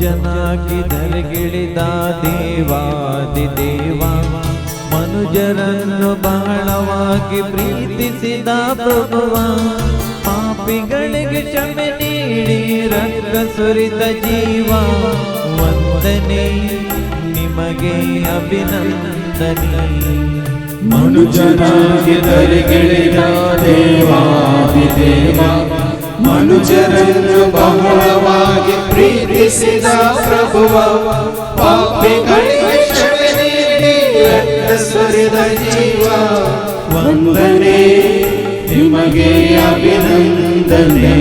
ಮನುಜನಾಗಿ ಧರೆಗಿಳಿದ ದೇವಾದಿದೇವ, ಮನುಜರನ್ನು ಬಹಳವಾಗಿ ಪ್ರೀತಿಸಿದ ಪ್ರಭುವ, ಪಾಪಿಗಳಿಗೆ ಕ್ಷಮೆ ನೀಡಿ ರಕ್ತ ಸುರಿದ ಜೀವ, ವಂದನೆ ನಿಮಗೆ ಅಭಿನಂದನೆ. ಮನುಜನಾಗಿ ಧರೆಗಿಳಿದ ದೇವಾದಿದೇವ, ಮನುಜರನ್ನು ಬಹಳವಾಗಿ ಪ್ರೀತಿಸಿದ ಪ್ರಭುವ, ಪಾಪಿಗಳಿಗೆ ಕ್ಷಮೆ ನೀಡಿ ರಕ್ತ ಸುರಿದ ಜೀವ, ವಂದನೆ ನಿಮಗೆ ಅಭಿನಂದನೆ.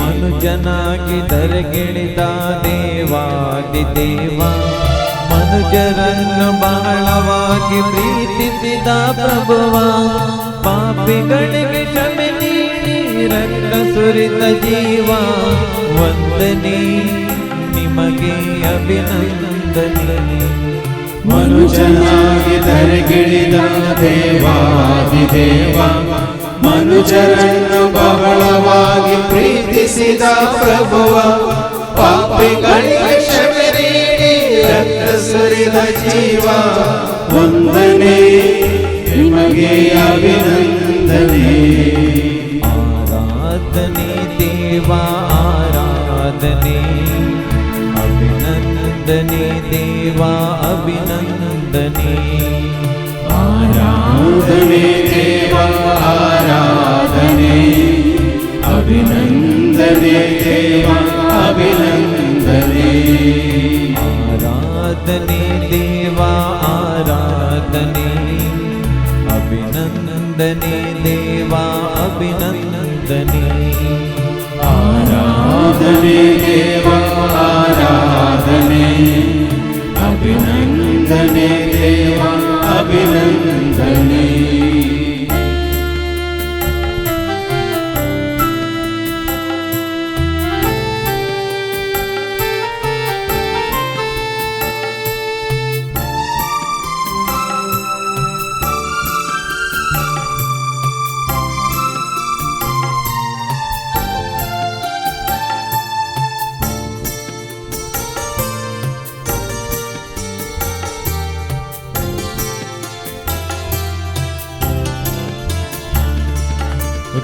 ಮನುಜನಾಗಿ ಧರೆಗಿಳಿದ ದೇವಾದಿದೇವ, ಮನುಜರನ್ನು ಬಹಳವಾಗಿ ಪ್ರೀತಿಸಿದ ಪ್ರಭುವ, ಪಾಪಿಗಳಿಗೆ ಕ್ಷಮೆ ನೀಡಿ ರಕ್ತ ಸುರಿದ ಜೀವ, ವಂದನೆ ನಿಮಗೆ ಅಭಿನಂದನೆ. ಮನುಜನಾಗಿ ಧರೆಗಿಳಿದ ದೇವಾದಿದೇವ, ಮನುಜರನ್ನು ಬಹಳವಾಗಿ ಪ್ರೀತಿಸಿದ ಪ್ರಭುವ, ಪಾಪಿಗಳಿಗೆ ಕ್ಷಮೆ ನೀಡಿ ರಕ್ತ ಸುರಿದ ಜೀವ, ವಂದನೆ ನಿಮಗೆ ಅಭಿನಂದನೆ. ಆರಾಧನೆ ದೇವ ಆರಾಧನೆ, ಅಭಿನಂದನೆ ದೇವ ಅಭಿನಂದನೆ. ಆರಾಧನೆ ದೇವ ಆರಾಧನೆ, ಅಭಿನಂದನೆ ದೇವ ಅಭಿನಂದನೆ. ಆರಾಧನೆ ದೇವ ಆರಾಧನೆ, ಅಭಿನಂದನೆ ದೇವ ಅಭಿನಂದನೆ. ಆರಾಧನೆ ದೇವ ಆರಾಧನೆ, ಅಭಿನಂದನೆ ದೇವ ಅಭಿನಂದನೆ.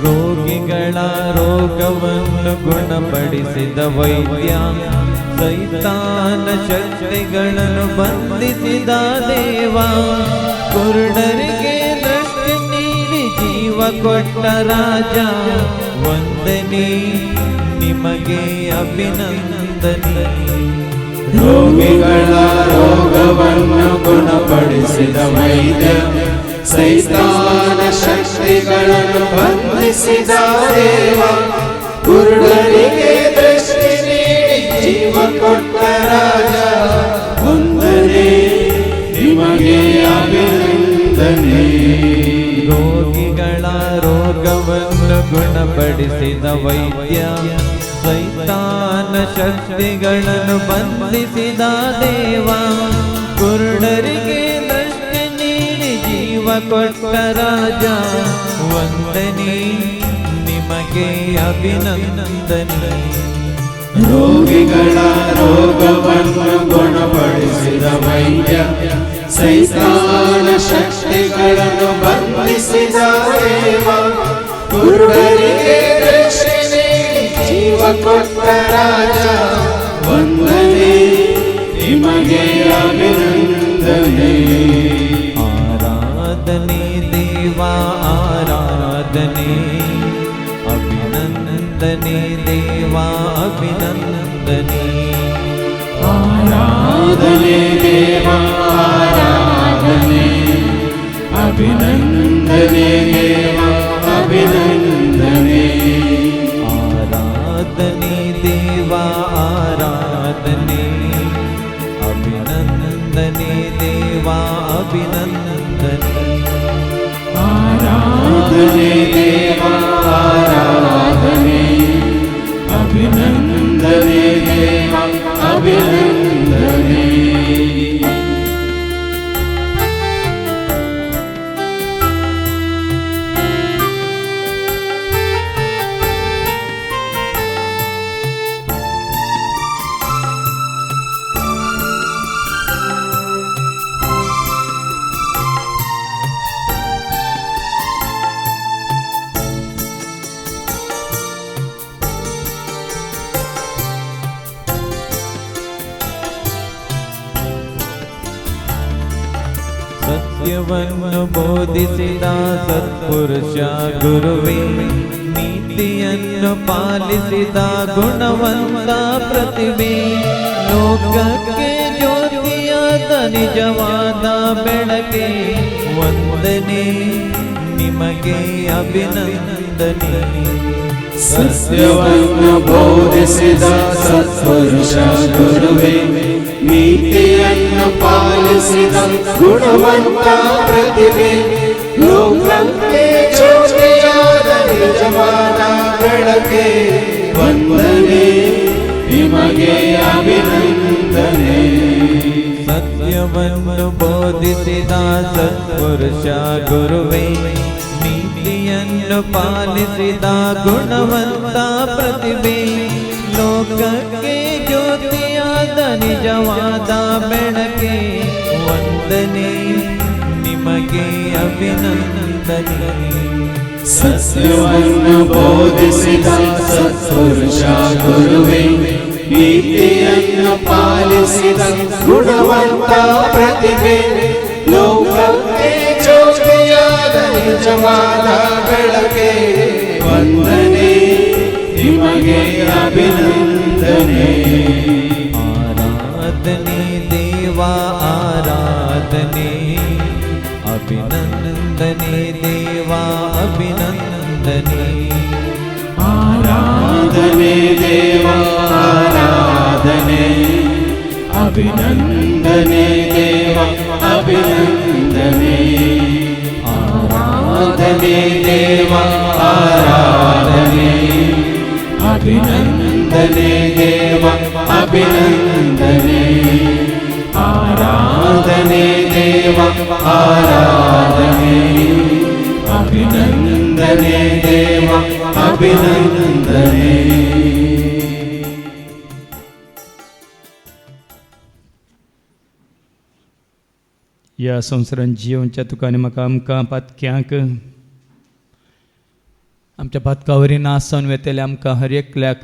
ರೋಗಿಗಳ ರೋಗವನ್ನು ಗುಣಪಡಿಸಿದ ವೈದ್ಯ, ಸೈತಾನ ಶಕ್ತಿಗಳನ್ನು ಬಂಧಿಸಿದ ದೇವ, ಕುರುಡರಿಗೆ ದೃಷ್ಟಿ ನೀಡಿ ಜೀವ ಕೊಟ್ಟ ರಾಜ, ವಂದನೆ ನಿಮಗೆ ಅಭಿನಂದನೆ. ರೋಗಿಗಳ ರೋಗವನ್ನು ಗುಣಪಡಿಸಿದ ವೈದ್ಯ, ಸೈತಾನ ಶಕ್ತಿಗಳನ್ನು ಬಂಧಿಸಿದ ದೇವ, ಕುರುಡರಿಗೆ ದೃಷ್ಟಿ ನೀಡಿ ಜೀವ ಕೊಟ್ಟ ರಾಜ, ವಂದನೆ ನಿಮಗೆ ಅಭಿನಂದನೆ. ರೋಗಿಗಳ ರೋಗವನ್ನು ಗುಣಪಡಿಸಿದ ವೈದ್ಯ, ಸೈತಾನ ಶಕ್ತಿಗಳನ್ನು ಬಂಧಿಸಿದ ದೇವ, ಕುರುಡರಿಗೆ ದೃಷ್ಟಿ ನೀಡಿ ಜೀವ ಕೊಟ್ಟ ರಾಜ, ವಂದನೆ ನಿಮಗೆ ಅಭಿನಂದನೆ. ರೋಗಿಗಳ ರೋಗವನ್ನು ಗುಣಪಡಿಸಿದ ವೈದ್ಯ, ಸೈತಾನ ಶಕ್ತಿಗಳನ್ನು ಬಂಧಿಸಿದ ದೇವ, ಕುರುಡರಿಗೆ ದೃಷ್ಟಿ ನೀಡಿ ಜೀವ ಕೊಟ್ಟ ರಾಜ, ವಂದನೆ ನಿಮಗೆ ಅಭಿನಂದನೆ. ಆರಾಧನೆ ದೇವ ಆರಾಧನೆ, ಅಭಿನಂದನೆ ದೇವ ಅಭಿನಂದನೆ. ಆರಾಧನೆ ದೇವ ಆರಾಧನೆ, ಅಭಿನಂದನೆ ದೇವ ಅಭಿನಂದನೆ. ಆರಾಧನೆ ದೇವ ಆರಾಧನೆ, ಅಭಿನಂದನೆ ದೇವ ಅಭಿನಂದನೆ. ಆರಾಧನೆ ದೇವ ಆರಾಧನೆ, ಅಭಿನಂದನೆ ದೇವ ಅಭಿನಂದನೆ. ಸತ್ಯವನ್ನು ಬೋಧಿಸಿದ ಸತ್ಪುರುಷ ಗುರುವೇ, ನೀತಿಯನ್ನು ಪಾಲಿಸಿದ ಗುಣವಂತ ಪ್ರತಿಭೆ, ಲೋಕಕ್ಕೆ ಜ್ಯೋತಿಯಾದ ನಿಜವಾದ ಬೆಳಕೆ, ವಂದನೆ ನಿಮಗೆ ಅಭಿನಂದನೆ. ಸತ್ಯವನ್ನು ಬೋಧಿಸಿದ ಸತ್ಪುರುಷ ಗುರುವೇ, ನೀತಿಯನ್ನು ಪಾಲಿಸಿದ ಗುಣವಂತ ಪ್ರತಿಭೆ, ಲೋಕಕ್ಕೆ ಜ್ಯೋತಿಯಾದ ನಿಜವಾದ ಬೆಳಕೆ, ವಂದನೆ ನಿಮಗೆ ಅಭಿನಂದನೆ. ಸತ್ಯವನ್ನು ಬೋಧಿಸಿದ ಸತ್ಪುರುಷ ಗುರುವೇ, ನೀತಿಯನ್ನು ಪಾಲಿಸಿದ ಗುಣವಂತ ಪ್ರತಿಭೆ, ಲೋಕಕ್ಕೆ ಜ್ಯೋತಿಯಾದ ನಿಜವಾದ ಬೆಳಕೆ, ವಂದನೆ ನಿಮಗೆ ಅಭಿನಂದನೆ. ಸತ್ಯವನ್ನು ಬೋಧಿಸಿದ ಸತ್ಪುರುಷ ಗುರುವೇ, ನೀತಿಯನ್ನು ಪಾಲಿಸಿದ ಗುಣವಂತ ಪ್ರತಿಭೆ, ಲೋಕಕ್ಕೆ ಜ್ಯೋತಿಯಾದ ನಿಜವಾದ ಬೆಳಕೆ, ವಂದನೆ ನಿಮಗೆ ಅಭಿನಂದನೆ. ಆರಾಧನೆ ದೇವ ಆರಾಧನೆ, ಅಭಿನಂದನೆ ದೇವ ಅಭಿನಂದನೆ. ಆರಾಧನೆ ದೇವ ಆರಾಧನೆ, ಅಭಿನಂದನೆ ದೇವ ಅಭಿನಂದನೆ. ಆರಾಧನೆ ದೇವ ಆರಾಧನೆ, ಅಭಿನಂದನೆ ದೇವ ಅಭಿನಂದನೆ. ಆರಾಧನೆ ದೇವ ಆರಾಧನೆ, ಅಭಿನಂದನೆ ದೇವ ಅಭಿನಂದನೆ. या संवसारान जियोवच्या तुका आनी म्हाका आमकां पातक्यांक आमच्या पातका वरीन आसन वेतेले आमकां हर एकल्याक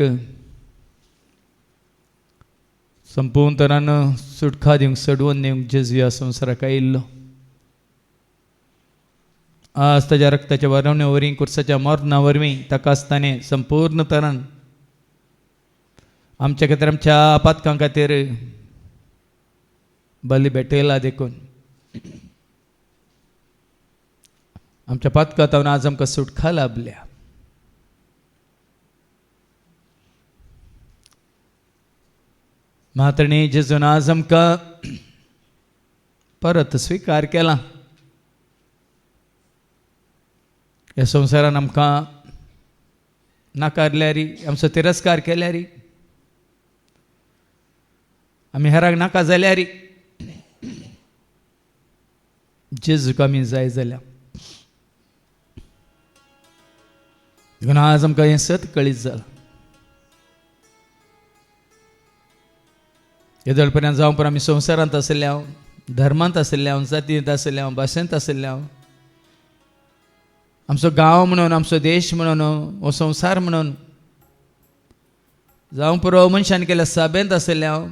संपूर्ण तरान सुटका दिवंक सडवून दिवंक जेजू ह्या संवसाराक आयिल्लो. आज ताच्या रक्ताच्या वरवण्या वरवीं कुर्साच्या मरणा वरवीं ताका आसताना संपूर्ण तरान आमच्या खातीर आमच्या आपातकां खातीर बली भेटयला देखून आमच्या पातकांतावन आज आमकां सुटका लाभल्या. मातणी जेजून आज आमकां परत स्वीकार केला. ह्या संवसारान आमकां नाकारल्यारी, आमचो तिरस्कार केल्यारी, आमी हेराक नाका जाल्यारी जेजूक आमी जाय जाल्या. देखून आज आमकां हें सत कळीत जालां. येदळपर्यंत जावं पण आमी संवसारांत आसले हांव, धर्मांत आसले हांव, जातींत आसले हांव, भाशेंत आसले हांव, आमचो गांव म्हणून, आमचो देश म्हणून, हो संवसार म्हणून, जावं पुरो मनशान केल्या सभेंत आसले हांव,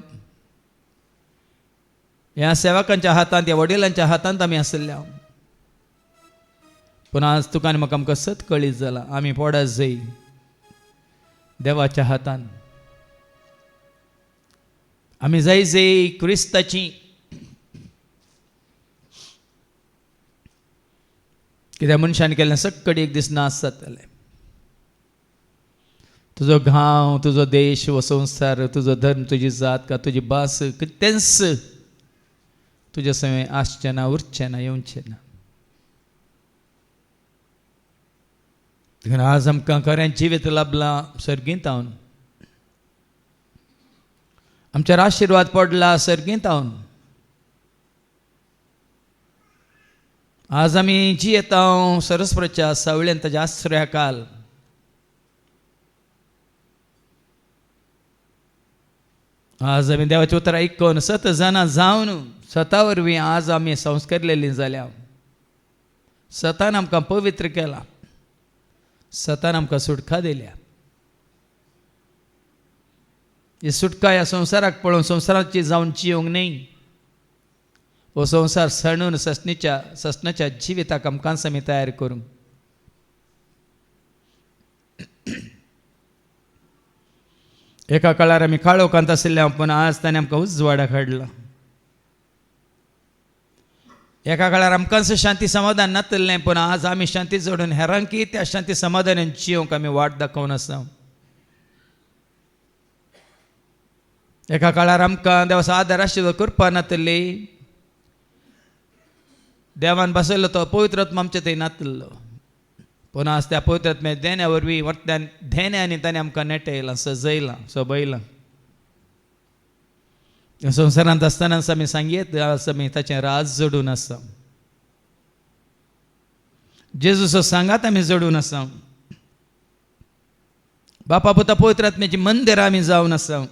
ह्या सेवकांच्या हातांत, ह्या वडिलांच्या हातांत आमी आसले हांव. पूण आज तुका आनी म्हाका आमकां सत कळीत जाला आमी पडत जाय देवाच्या हातान. आमी जाय जाय क्रिस्ताची कित्याक मनशान केल्लें सक्कड एक दीस नाश जातलें. तुजो गांव, तुजो देश, हो संवसार, तुजो धर्म, तुजी जात का तुजी भास कितेंच तुजे सवय आसचें ना, उरचें ना, येवचें ना. देखून आज आमकां खरें जिवीत लाभलां सर्गींतावन, आमचेर आशिर्वाद पडला सर्गींतावन. आज आमी जियेता सरस्वतीच्या सावळेंत ताच्या आश्रया काल. आज आमी देवाचें उतर आयकून सत जाणां जावन स्वता वरवीं आज आमी संस्कारलेलीं जाल्या. सतान आमकां पवित्र केला, सतान आमकां सुटका दिल्या. ही सुटका ह्या संवसाराक पळोवन संवसाराची जावन जियोंक न्ही, हो संसार सणून ससनाच्या जिविताक आमकां आमी तयार करूंक. एका काळार आमी काळोखांत आशिल्ले पूण आज ताणें आमकां उजवाडाक हाडला. एका काळार आमकांच शांती समाधान नातलें पूण आज आमी शांती जोडून हेरांकी त्या शांती समाधानान जिवंक आमी वाट दाखोवन आसा. एका काळार आमकां देवाचो आदार आशिल्लो कृपा नातली. देवान बसयल्लो तो पवित्र आत्मा आमचे थंय नातलो पूण आज त्या पवित्र आत्म्या देण्या वरवीं वर्त्यान धेन्यांनी ताणें आमकां नेटयलां, सजयलां, सोबयलां. संवसारांत आसतना आमी सांगीत आमी ताचें राज जोडून आसा. जेजूचो सांगात आमी जोडून आसा. बापा पुता पवित्र आत्म्याची मंदिर आमी जावन आसा.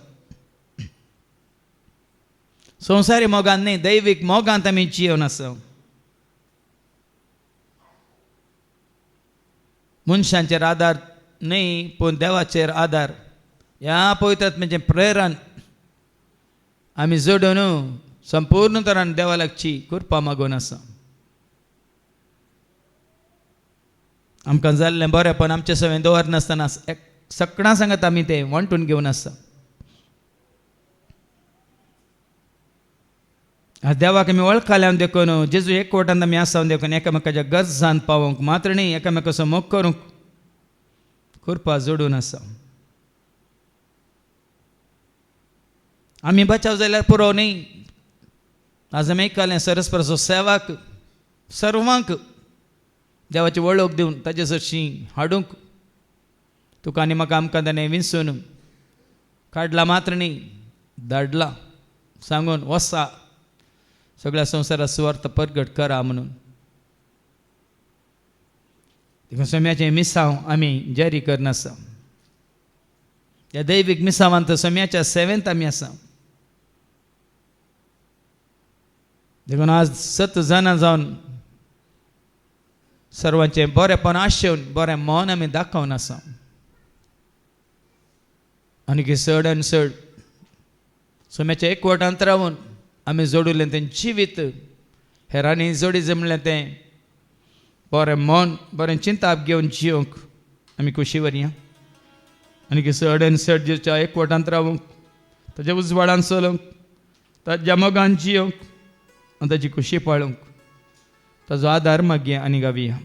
संवसारी मोगान न्ही, दैवीक मोगांत आमी जियोन आसा. मनशांचेर आदार न्ही पूण देवाचेर आदार ह्या पवित्र आत्म्याचे प्रेरण आमी जोडून संपूर्ण तरान देवा लागची कृपा मागून आसा. आमकां जाल्लें बरेंपण आमचे सवें दवरनासतना सकाळां सांगत आमी तें वांटून घेवन आसा. देवाक आमी वळखल्यान देखून जेजू एकवटान आमी आसा देखून एकामेकाच्या गरजान पावोवंक मात्र न्ही एकामेकाचो मोग करूंक कृपा जोडून आसा. आमी बचाव जाल्यार पुरो न्ही. आज आमी आयकलें सरस्वराचो सेवाक सर्वांक देवाची वळख दिवन ताचे सरशी हाडूंक तुका आनी म्हाका आमकां ताणें विंसून काडला मात्र न्ही धाडला सांगून वसा सगळ्या संवसारात सुवार्थ परगट करा म्हणून. देखून सोम्याचें मिसांव आमी जारी करनासा. ह्या दैवीक मिसांवांत सोम्याच्या सेवेंत आमी आसा. देखून आज 7 जाणां जावन सर्वांचें बरेंपण आशेवन बरें मन आमी दाखोवन आसा. आनी चड आनी चड सोम्याच्या एकवटांत रावून आमी जोडिल्लें तें जिवीत हेरांनी जोडी जमलें तें बरें मन बरें चिंताप घेवन जियोंक आमी खुशी वरया. आनी चड आनी चड जेच्या एकवटांत रावूंक ताच्या उजवाडान चलोवंक ताच्या मोगान जियोंक आनी ताची खुशी पळोवंक ताजो आदार मागया आनी गावया.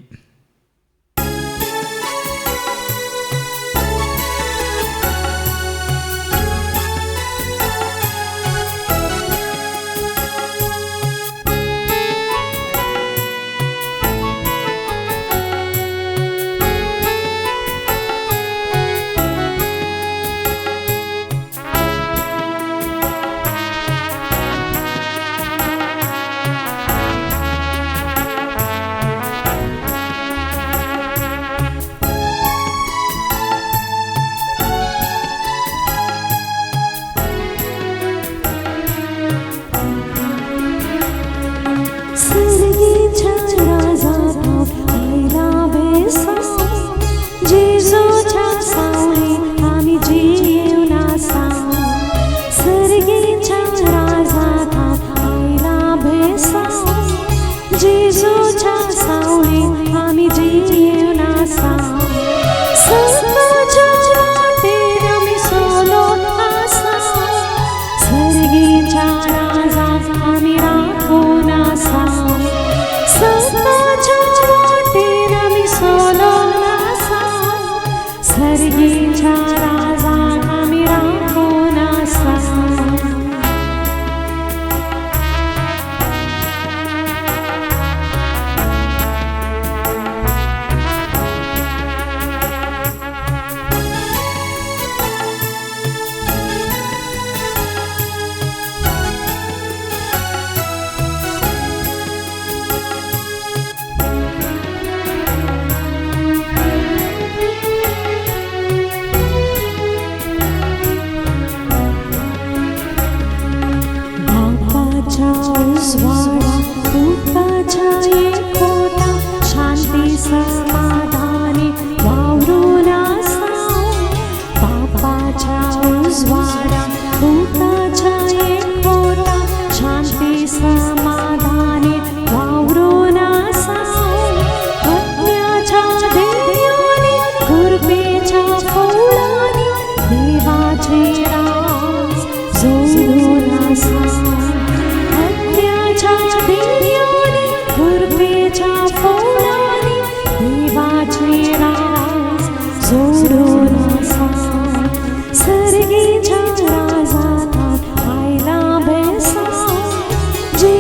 स्वारा भूताच्या एक होता शांती समाधान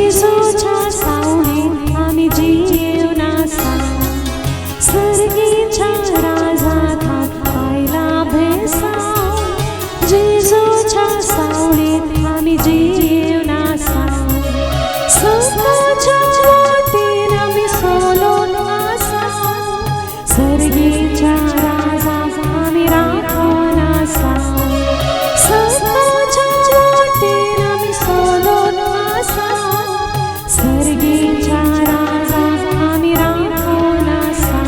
जेजूच्या सावलीत आम्ही जीवनाचा स्वर्गीच्या राजात पाहिला भेसाव जेजूच्या सावलीत आम्ही जीवनाचा स्वतःच्या वाटेन आम्ही सोलून असाव स्वर्गीच्या राजात आम्ही राखून असाव स्वतःच्या वाटेन आम्ही सोलून असाव स्वर्गीच्या राजात आम्ही राखून असाव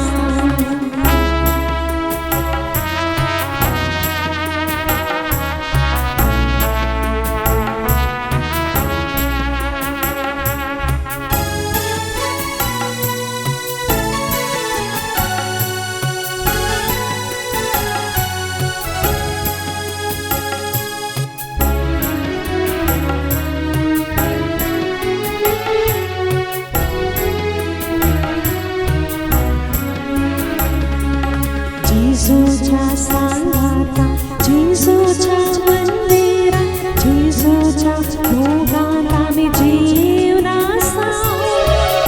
जेजूच्या सांगाता जेजूच्या मंदिरात जेजूच्या भोगात आम्ही जीवनाचा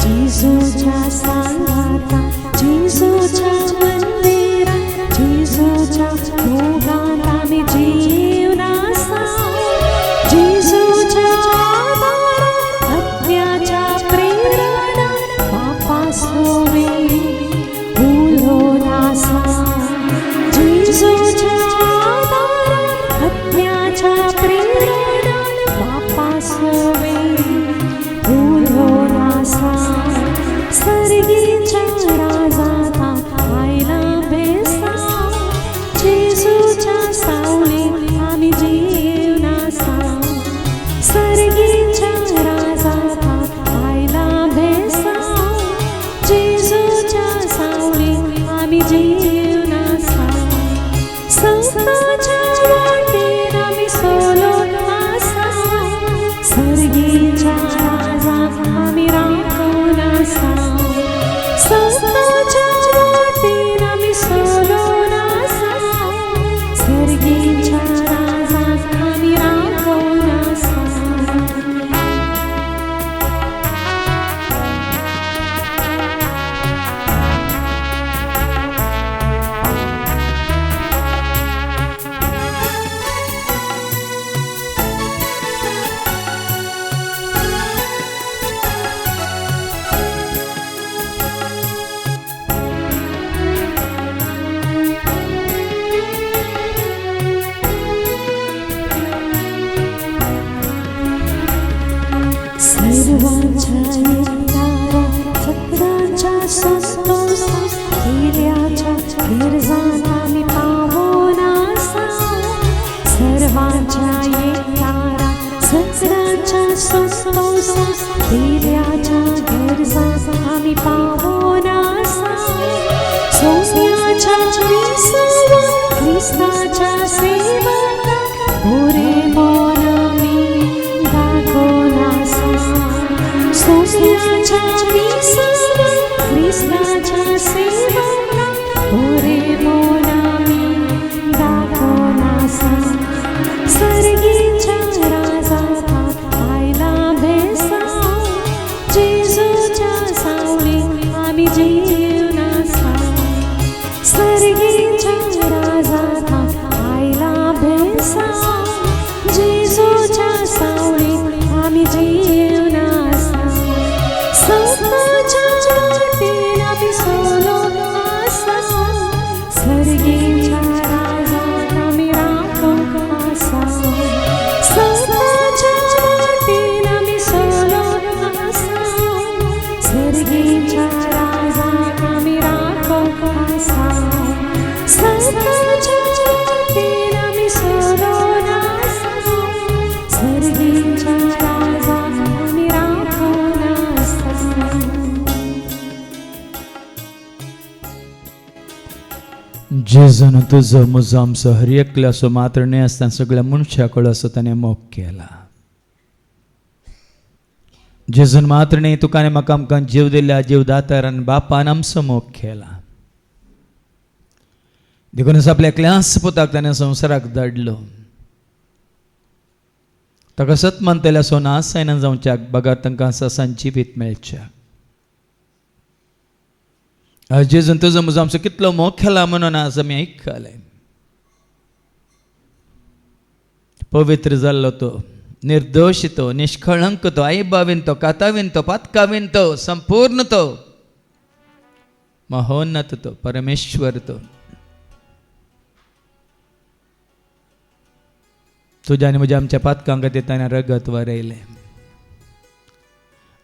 जेजूच्या सांगाता जेजूच्या मंदिरात जेजूच्या भोगात आम्ही जीवनाचा जेजूच्या आधारात हत्याच्या प्रेरणात पापासोवे जेजूच्या आधारात हत्याच्या प्रेरणात पापासोवे भूलोन असाव स्वर्गीच्या राजात पाहिला भेसाव जेजूच्या सावलीत आम्ही जीवनाचा स्वर्गीच्या राजात पाहिला भेसाव जेजूच्या सावलीत आम्ही जीवनाचा स्वतःच्या वाटेन आम्ही सोलून असाव स्वर्गीच्या राजात आम्ही राखून असाव स्वतःच्या वाटेन आम्ही सोलून असाव स्वर्गीच्या राजात आम्ही राखून असाव सर्वांच्या येणाऱ्या सत्रांच्या संतोषात केल्याच्या गिरजात आम्ही पावून असाव सर्वांच्या येणाऱ्या सत्रांच्या संतोषात केल्याच्या गिरजात आम्ही पावून असाव सोन्याच्या विसावा ख्रिस्ताच्या सेवकात पुरे मन मी दाखवून सोन्याच्या विसावा ख्रिस्ताच्या सेवकात पुरे मन मी दाखवून स्वर्गीच्या राजात पाहिला भेसाव जेजूच्या सावलीत आम्ही जीवनाचा स्वर्गीच्या राजात पाहिला भेसाव जेजूच्या सावलीत आम्ही जीवनाचा स्वतःच्या वाटेन आम्ही सोलून असाव स्वर्गीच्या राजात आम्ही राखून असाव स्वतःच्या वाटेन आम्ही सोलून असाव स्वर्गीच्या राजात आम्ही राखून असाव स्वतःच्या वाटेन आम्ही सोलून असाव स्वर्गीच्या राजात आम्ही राखून असाव जेजून तुझं मुजो आमचो हर एकलो असो मात्र न्ही आसतना सगळ्या मनशाकडे असो ताणें मोग केला जेजून मात्र न्ही तुकाने म्हाका आमकां जीव दिल्या जीवदातार आनी बापान आमचो मोग केला देखून आपल्या एकल्याच पुताक ताणें संवसाराक धाडलो ताका सत म्हणटल्या सोना सायनान जावच्याक बगार तांकां ससान जिवीत मेळच्या आज जेजून तुजो म्हजो आमचो कितलो मोग केला म्हणून आज आमी आयकले पवित्र जाल्लो तो निर्दोष तो निष्कळंक तो आईबावीन तो कातावीन तो पातकावीन तो संपूर्ण तो महोन्नत तो परमेश्वर तो तुझ्या आनी म्हज्या आमच्या पातकांक ताणें रगत वारयलें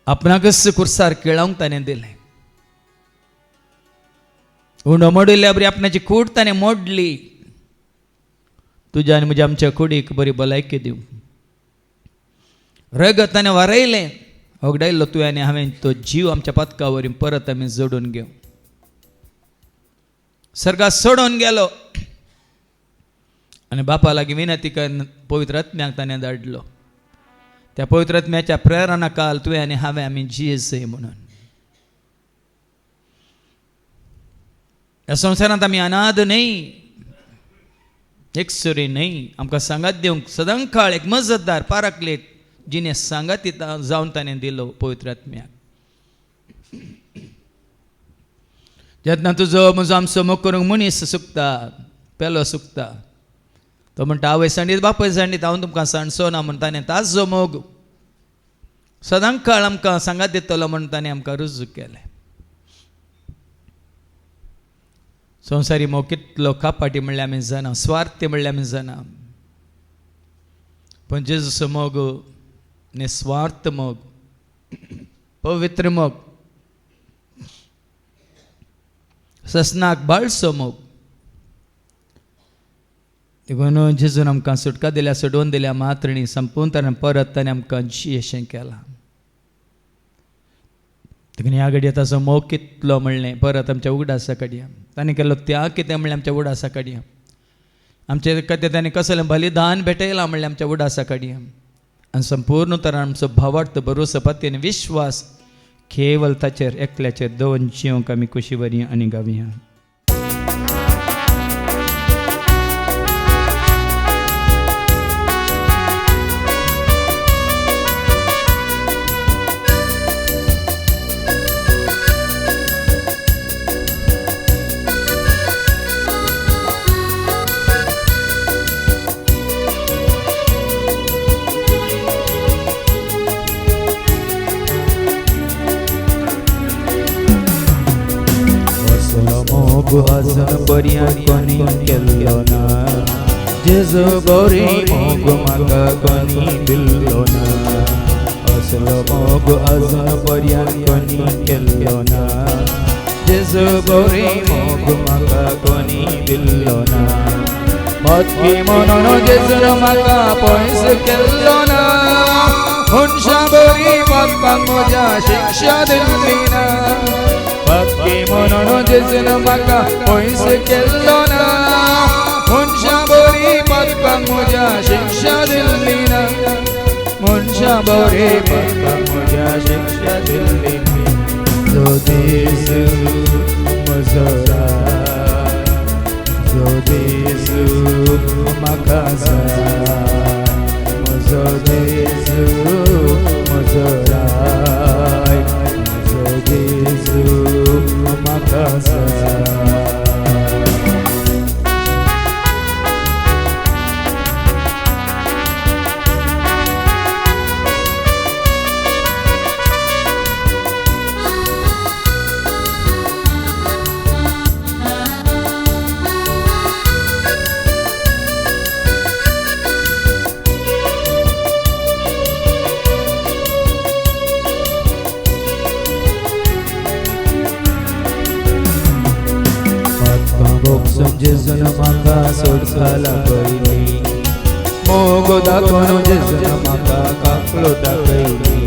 आपणाकच कुर्सार केळावंक ताणें दिलें उंडो मोडिल्ल्या बरी आपणाची कूड ताणें मोडली तुझ्या आनी म्हज्या आमच्या कुडीक बरी भलायकी दिवं रगत ताणें वारयलें ओगडायल्लो तुवें आनी हांवें तो जीव आमच्या पातका वरी परत आमी जोडून घेवं सर्गाक सोडून गेलो आनी बापा लागीं विनंती करून पवित्र आत्म्याक ताणें धाडलो त्या पवित्र आत्म्याच्या प्रेरणा काल तुवें आनी हांवें आमी जियेसय म्हणून ह्या संवसारांत आमी अनाथ न्हय एकसुरी न्हय आमकां सांगात दिवंक सदां काळ एक मजतदार पाराकलेट जिणे सांगाती जावन ताणें दिलो पवित्र आत्म्याक जेन्ना तुजो म्हजो आमचो मोग करूंक मनीस सुकता पेलो सुकता तो म्हणटा आवय सांडीत बापय सांडीत हांव तुमकां सांडचो ना म्हण ताणें ताजो मोग सदां काळ आमकां सांगात दितलो म्हण ताणें आमकां रुजू केलें संवसारी मोग कितलो कापाटी म्हणल्यार आमी जाणा स्वार्थी म्हणल्यार आमी जाणा पण जेजूचो मोग निस्वार्थ मोग पवित्र मोग ससनाक बाळसो मोग देखून जेजून आमकां सुटका दिल्या सोडून दिल्या मात्रणी संपूर्ण तरेन परत ताणें आमकां जियेशें केलां देखून ह्या घडये ताचो मोग कितलो म्हणलें परत आमच्या उगडासा कडया ताणें केल्लो त्याग कितें म्हणलें आमच्या उगडासा कडया आमचे खातीर ताणें कसलें बलिदान भेटयलां म्हणलें आमच्या उगडासा कडया आनी संपूर्ण तरेन आमचो भावार्थ भरोसो पती आनी विश्वास केवल ताचेर एकल्याचेर दवरून जिवंक आमी खुशी वरी आनी गावया अजून पर्यंत कोणी केल्लो ना जेजो गौरी मोग म्हाका कोणी दिल्लो ना असलो मोग अजून पर्यंत कोणी केल्लो ना जेजो गौरी मोग म्हाका कोणी दिल्लो ना बदकी म्हणून जेजून म्हाका पयस केल्लो ना मनशा बरी बदकांक म्हज्या शिक्षा दिल्ली ना बदकी म्हणून जेजून म्हाका पयस केल्लो ना मनशा बरी बदकांक म्हज्या शिक्षा दिल्ली ना मनशा बरी बदकांक म्हज्या शिक्षा दिल्ली जो दीस म्हजो जो दीस म्हाका जाय म्हजो दीस म्हजो राय म्हजो दीस म्हाका जाय जेजून म्हाका सोडसाला पयली मोग दाखोवन जेजून म्हाका काकलो दाखयली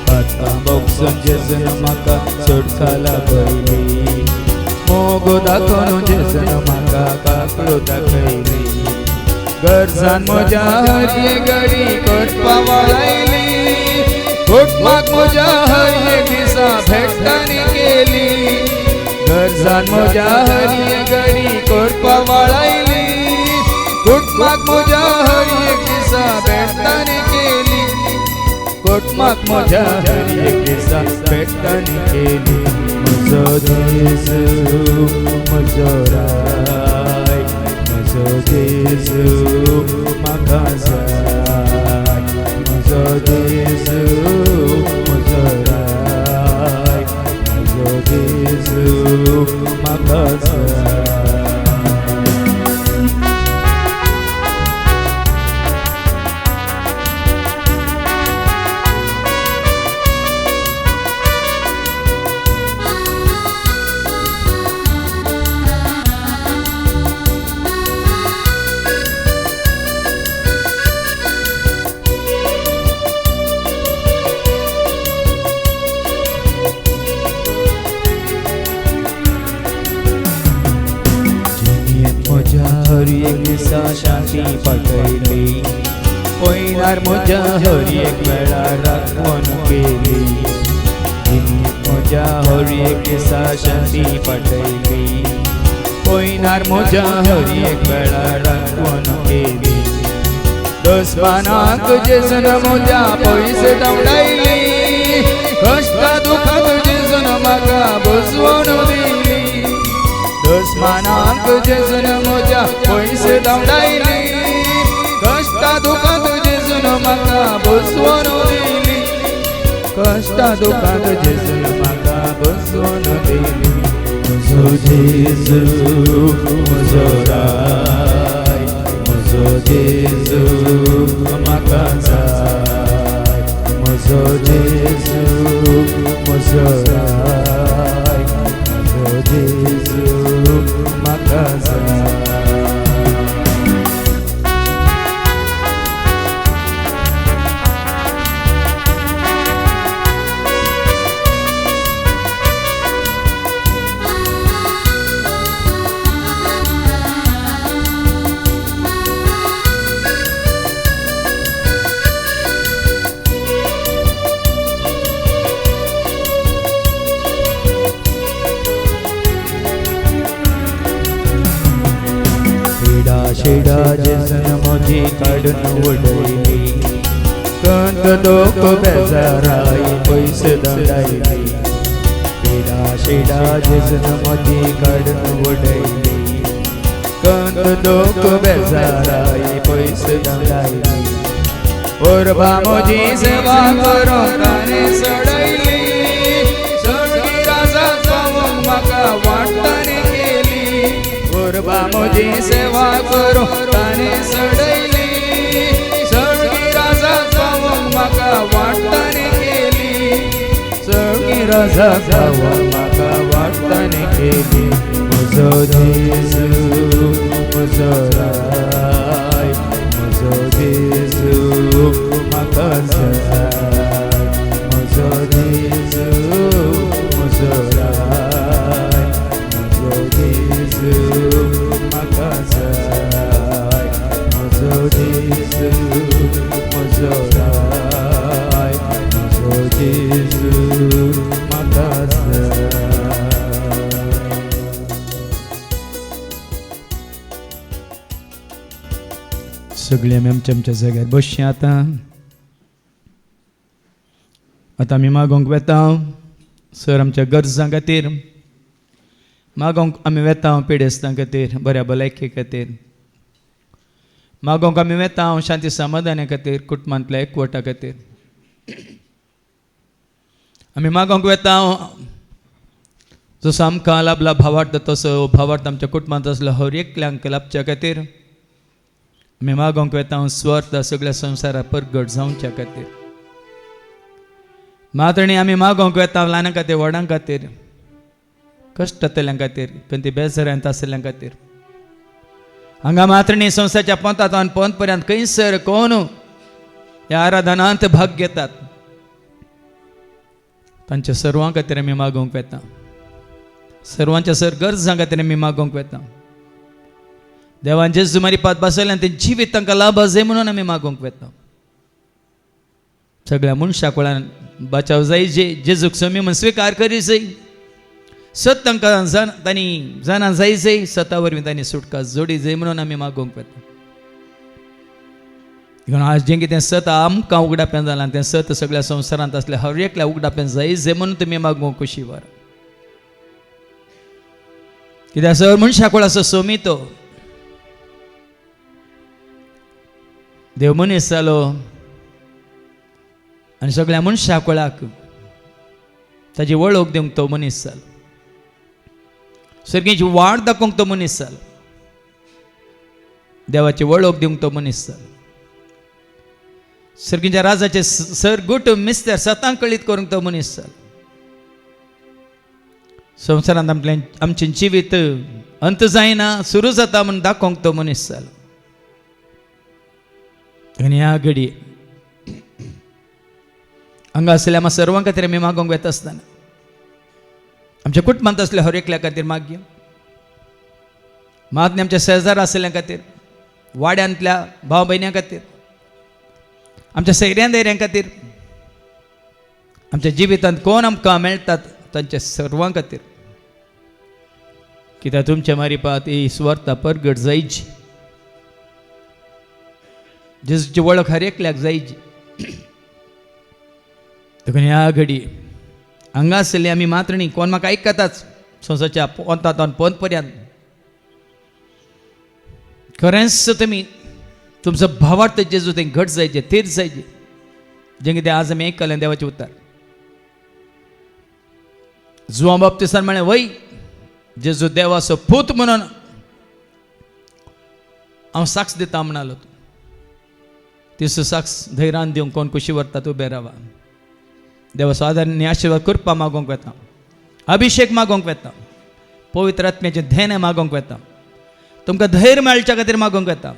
पातकां बोगसून जेजून म्हाका सोडसाला पयली मोग दाखोवन जेजून म्हाका काकलो दाखयली गरजान म्हज्या हर एक घडी करपा वळायली कुटुंबाक म्हज्या हर एक दिसा भेटांनी केली गरजान म्हज्या हर एक घडी करपा वळायली कुटमाक म्हज्या हरी एक दिसा भेटतानी केली कुटमाक म्हज्या हरी एक दिसा भेटतानी केली म्हजो जेजू म्हजो राय म्हजो जेजू म्हाका जाय म्हजो जेजू म्हजो राय म्हजो जेजू म्हाका जाय हरी एक दिसा शांती पटयली पयनार म्हज्या हरी एक वेळार राखण केली म्हज्या हरी एक दिसा शांती पटयली पयनार म्हज्या हरी एक वेळार राखण केली दुस्मानाक जेजून म्हज्या पयस दवडायली कश्टा दुखाक जेजून म्हाका बसवून दिली दुस्मानाक जेजून म्हज्या पयस दवडायली कश्टा दुखाक जेजून म्हाका बसवून दिली कश्टा दुखाक जेजून म्हाका बसवून दिली म्हजो जेजू म्हजो राय म्हजो जेजू म्हाका जाय म्हजो जेजू म्हजो राय म्हजो जेजू म्हाका जाय शेडा जेजून म्हजी काडून उडयली कंत दोक बेजाराय पयस दवडायली शेडा जेजून म्हजी काडून उडयली कंत दोक बेजाराय पयस दवडायली ओरबा म्हजी सेवा करून ताणें सडयली सडगी राजा जावंक म्हाका वाटतानी ओरबा म्हजी सेवा करून ताणें सडयली सडगी राजा जावंक म्हाका वाटतानी केली सडगी राजा जावंक म्हाका वाटतानी केली म्हजो जेजू म्हजो राय म्हजो जेजू म्हाका जाय म्हजो जेजू म्हजो राय म्हजो जेजू म्हाका जाय म्हजो जेजू म्हजो राय म्हजो जेजू म्हाका जाय सगळी आमी आमच्या जाग्यार बसची आतां आमी मागोंक वेता सर आमच्या गरजां खातीर मागोंक आमी वेता पिडेस्तां खातीर बऱ्या भलायके खातीर मागोंक आमी वेता शांती समाधाना खातीर कुटुंबांतल्या एकवटा खातीर आमी मागोंक वेता जसो आमकां लाभला भावार्थ तसो भावार्थ आमच्या कुटुंबांत आसलो हर एकल्यांक लाभच्या खातीर आमी मागोंक वेता स्वर्थ सगळ्या संवसाराक परगट जावच्या खातीर मातणी आमी मागोंक वेता ल्हानां खातीर व्हडां खातीर कश्टातल्यां खातीर खंय बेजारांत आसलेल्या खातीर हांगा मातणी संवसाराच्या पंथांतल्यान पंथ पर्यंत खंयसर कोण ह्या आराधनांत भाग घेतात तांच्या सर्वां खातीर आमी मागोंक वेता सर्वांच्या सर गरजां खातीर आमी मागोंक वेता देवान जेजू मारिपात बसयल्यान ते जिवीत तांकां लाभ जाय म्हणून आमी मागोंक वेता सगळ्या मनशां कोणान बचाव जाय जेजूक समी म्हूण स्विकार करी जाय सत तांकां तांणी जाणां जाय सता वरवीं तांणी सुटका जोडी जाय म्हणून आमी मागोंक वेता देखून आज जें कितें सत आमकां उगडाप्यान जालां तें सत सगळ्या संवसारांत असल्या हर एकल्या उगडाप्यान जायचे म्हणून तुमी मागूं कुशीवर. कित्याक सर मनशाक असो सोमितो देव मनीस जालो आनी सगळ्या मनशाक कळाक ताची वळख दिवंक तो मनीस जालो. सर्गेची वाट दाखोवंक तो मनीस जालो. देवाची वळख दिवंक तो मनीस जालो. सर्गीच्या राजाचे सरगूट मिस्तर सतांक कळीत करूंक तो मनीस जालो. संवसारांत आमचें जिवीत अंत जायना सुरू जाता म्हणून दाखोवंक तो मनीस जालो. आनी ह्या घडी हांगा आसलेल्या आम्हा सर्वां खातीर आमी मागोवंक वेता आसतना आमच्या कुटुंबांत असल्या हर एकल्या खातीर मागया. मागणी आमच्या शेजार आसलेल्या खातीर, वाड्यांतल्या भाव भयण्यां खातीर, आमच्या सैऱ्यां दैऱ्यां खातीर, आमच्या जिवितांत कोण आमकां मेळटात तांच्या सर्वां खातीर. कित्याक तुमच्या मारिपात ही सुवार्ता परगट जायची. जेजूची वळख हर एकल्याक जायची. देखून ह्या घडी हांगा आसली आमी मात्र न्ही, कोण म्हाका आयकताच संवसाच्या पोंतांतल्यान पोंत पर्यंत खरेंच तुमी तुमचो भावार्थ जेजू थंय घट जायचे, थीर जायचे, जें कितें आज आमी आयकलें देवाचें उतर. जुवां बाप्तिस्तान म्हळें वय जेजू देवाचो पूत म्हणून हांव साक्ष दिता म्हणलो. तिसो साक्ष धैर्यान दिवंक कोण कुशी व्हरतात उबे रावा. देवाचो आदार आनी आशिर्वाद कृपा मागोवंक वेता, अभिशेक मागोवंक वेता, पवित्र आत्म्याचें ध्येय मागोवंक वेता, तुमकां धैर्य मेळच्या खातीर मागोवंक येता.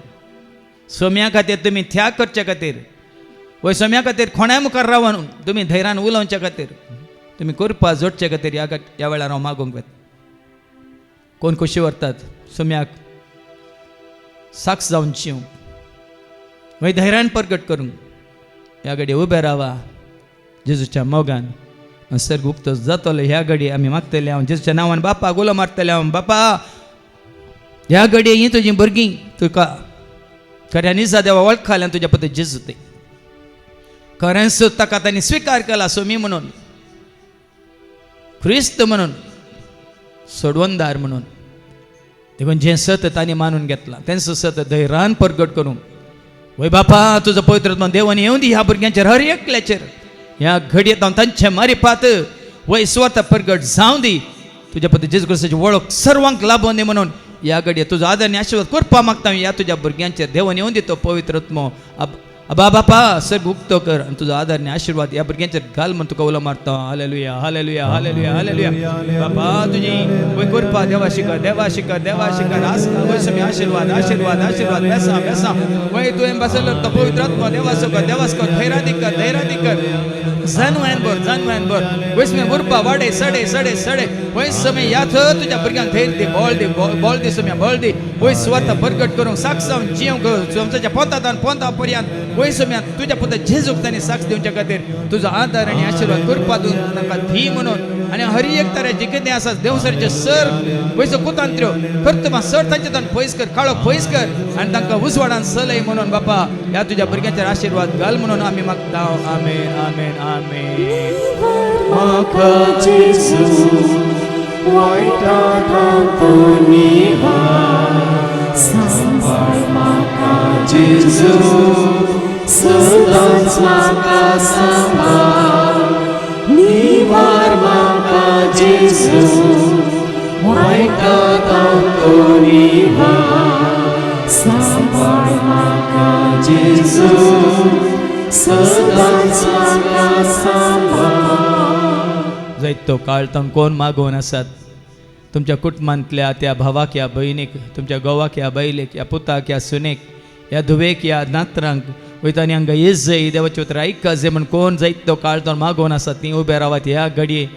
सोम्या खातीर तुमी त्याग करचे खातीर, वय सोम्या खातीर कोणाय मुखार रावन तुमी धैर्यान उलोवच्या खातीर, तुमी कृपा जोडचे खातीर ह्या वेळार हांव मागोवंक वेता. कोण कुशी व्हरतात सोम्याक साक्ष जावन जिवंक, वय धैर्यान प्रगट करूंक ह्या घडी उबे रावा जेजूच्या मोगान सर्ग उक्तो जातलो. ह्या घडी आमी मागतले हांव जेजूच्या नांवान बापाक उलो मारतले हांव बापा ह्या घडये ही तुजी भुरगीं तुका खऱ्या निजा देवा वळखले तुज्या पती जेजू ते खरेंच ताका तांणी स्विकार केला सोमी म्हणून, ख्रिस्त म्हणून, सोडवणदार म्हणून. देखून जें सत तांणी मानून घेतला तेंच सत धैर्यान प्रगट करूंक वय बापा तुजो पवित्र देवान येवं दी ह्या भुरग्यांचेर हर एकल्याचेर. ह्या घडयेंत हांव तांचे मारिपात वय स्वत प्रगट जावं दी. तुज्या पती जेजू क्रिस्ताची वळख सर्वांक लाभोवन दी म्हणून ह्या घडये तुजो आदार आनी आशिर्वाद करपा मागता. ह्या तुज्या भुरग्यांचेर देवान येवं दी तो पवित्र आत्मो अबा बापा सर्ग उक्तो कर आनी तुजो आदार आनी आशिर्वाद ह्या भुरग्यांचेर घाल म्हणून तुका उलो मारता. हालेलुया हालेलुया हालेलुया हालेलुया. बापा तुजी वय कृपा देवा शिकर देवा शिकर देवा शिकर वय समी आशिर्वाद आशिर्वाद आशिर्वाद बेसा बेसा वय तुवें बसयलो तो पवित्र आत्मो देवाचो कर देवाच कर धैर्यादी कर जानवान बर वयसमे उरपा वाडे सडे सडे सडे वय समय याथ तुज्या भुरग्यांक धैर्य दी बोल दी सम्या बोल दी वय स्वता प्रगट करूंक साक्ष जावन जिवंक तुमच्या पोंतांतल्यान पोंता पर्यंत वय सम्या तुज्या पुता जेजूक तांणी साक्ष दिवच्या खातीर तुजो आदार आनी आशिर्वाद कृपा दिवन तांकां धी म्हणून आनी हर एक तरेचे कितें आसा देवसरचे सर वयचो कुतांत्र्यो कर्तमा सर तांचे पयस कर काळो पयस कर आनी तांकां उजवाडान चलय म्हणून बापा ह्या तुज्या भुरग्यांचेर आशिर्वाद घाल म्हणून आमी मागता. आमेन आमेन आमेन. म्हाका जेजू वायटांतून निवार सांबाळ म्हाका जेजू सदांच म्हाका सांबाळ निवार म्हाका जेजू वायटांतून निवार सांबाळ म्हाका जेजू सदांच म्हाका सांबाळ. जायतो काळ तांकां कोण मागोवन आसात तुमच्या कुटुंबांतल्या त्या भावाक या भयणीक, तुमच्या घोवाक या बायलेक, या पुताक या सुनेक, या धुवेक या नातरांक वयतानी हांगा येस जाय देवाचे उतर आयका जे म्हण कोण जायतो काळ तो मागोवन आसात ती उबे रावात ह्या घडये.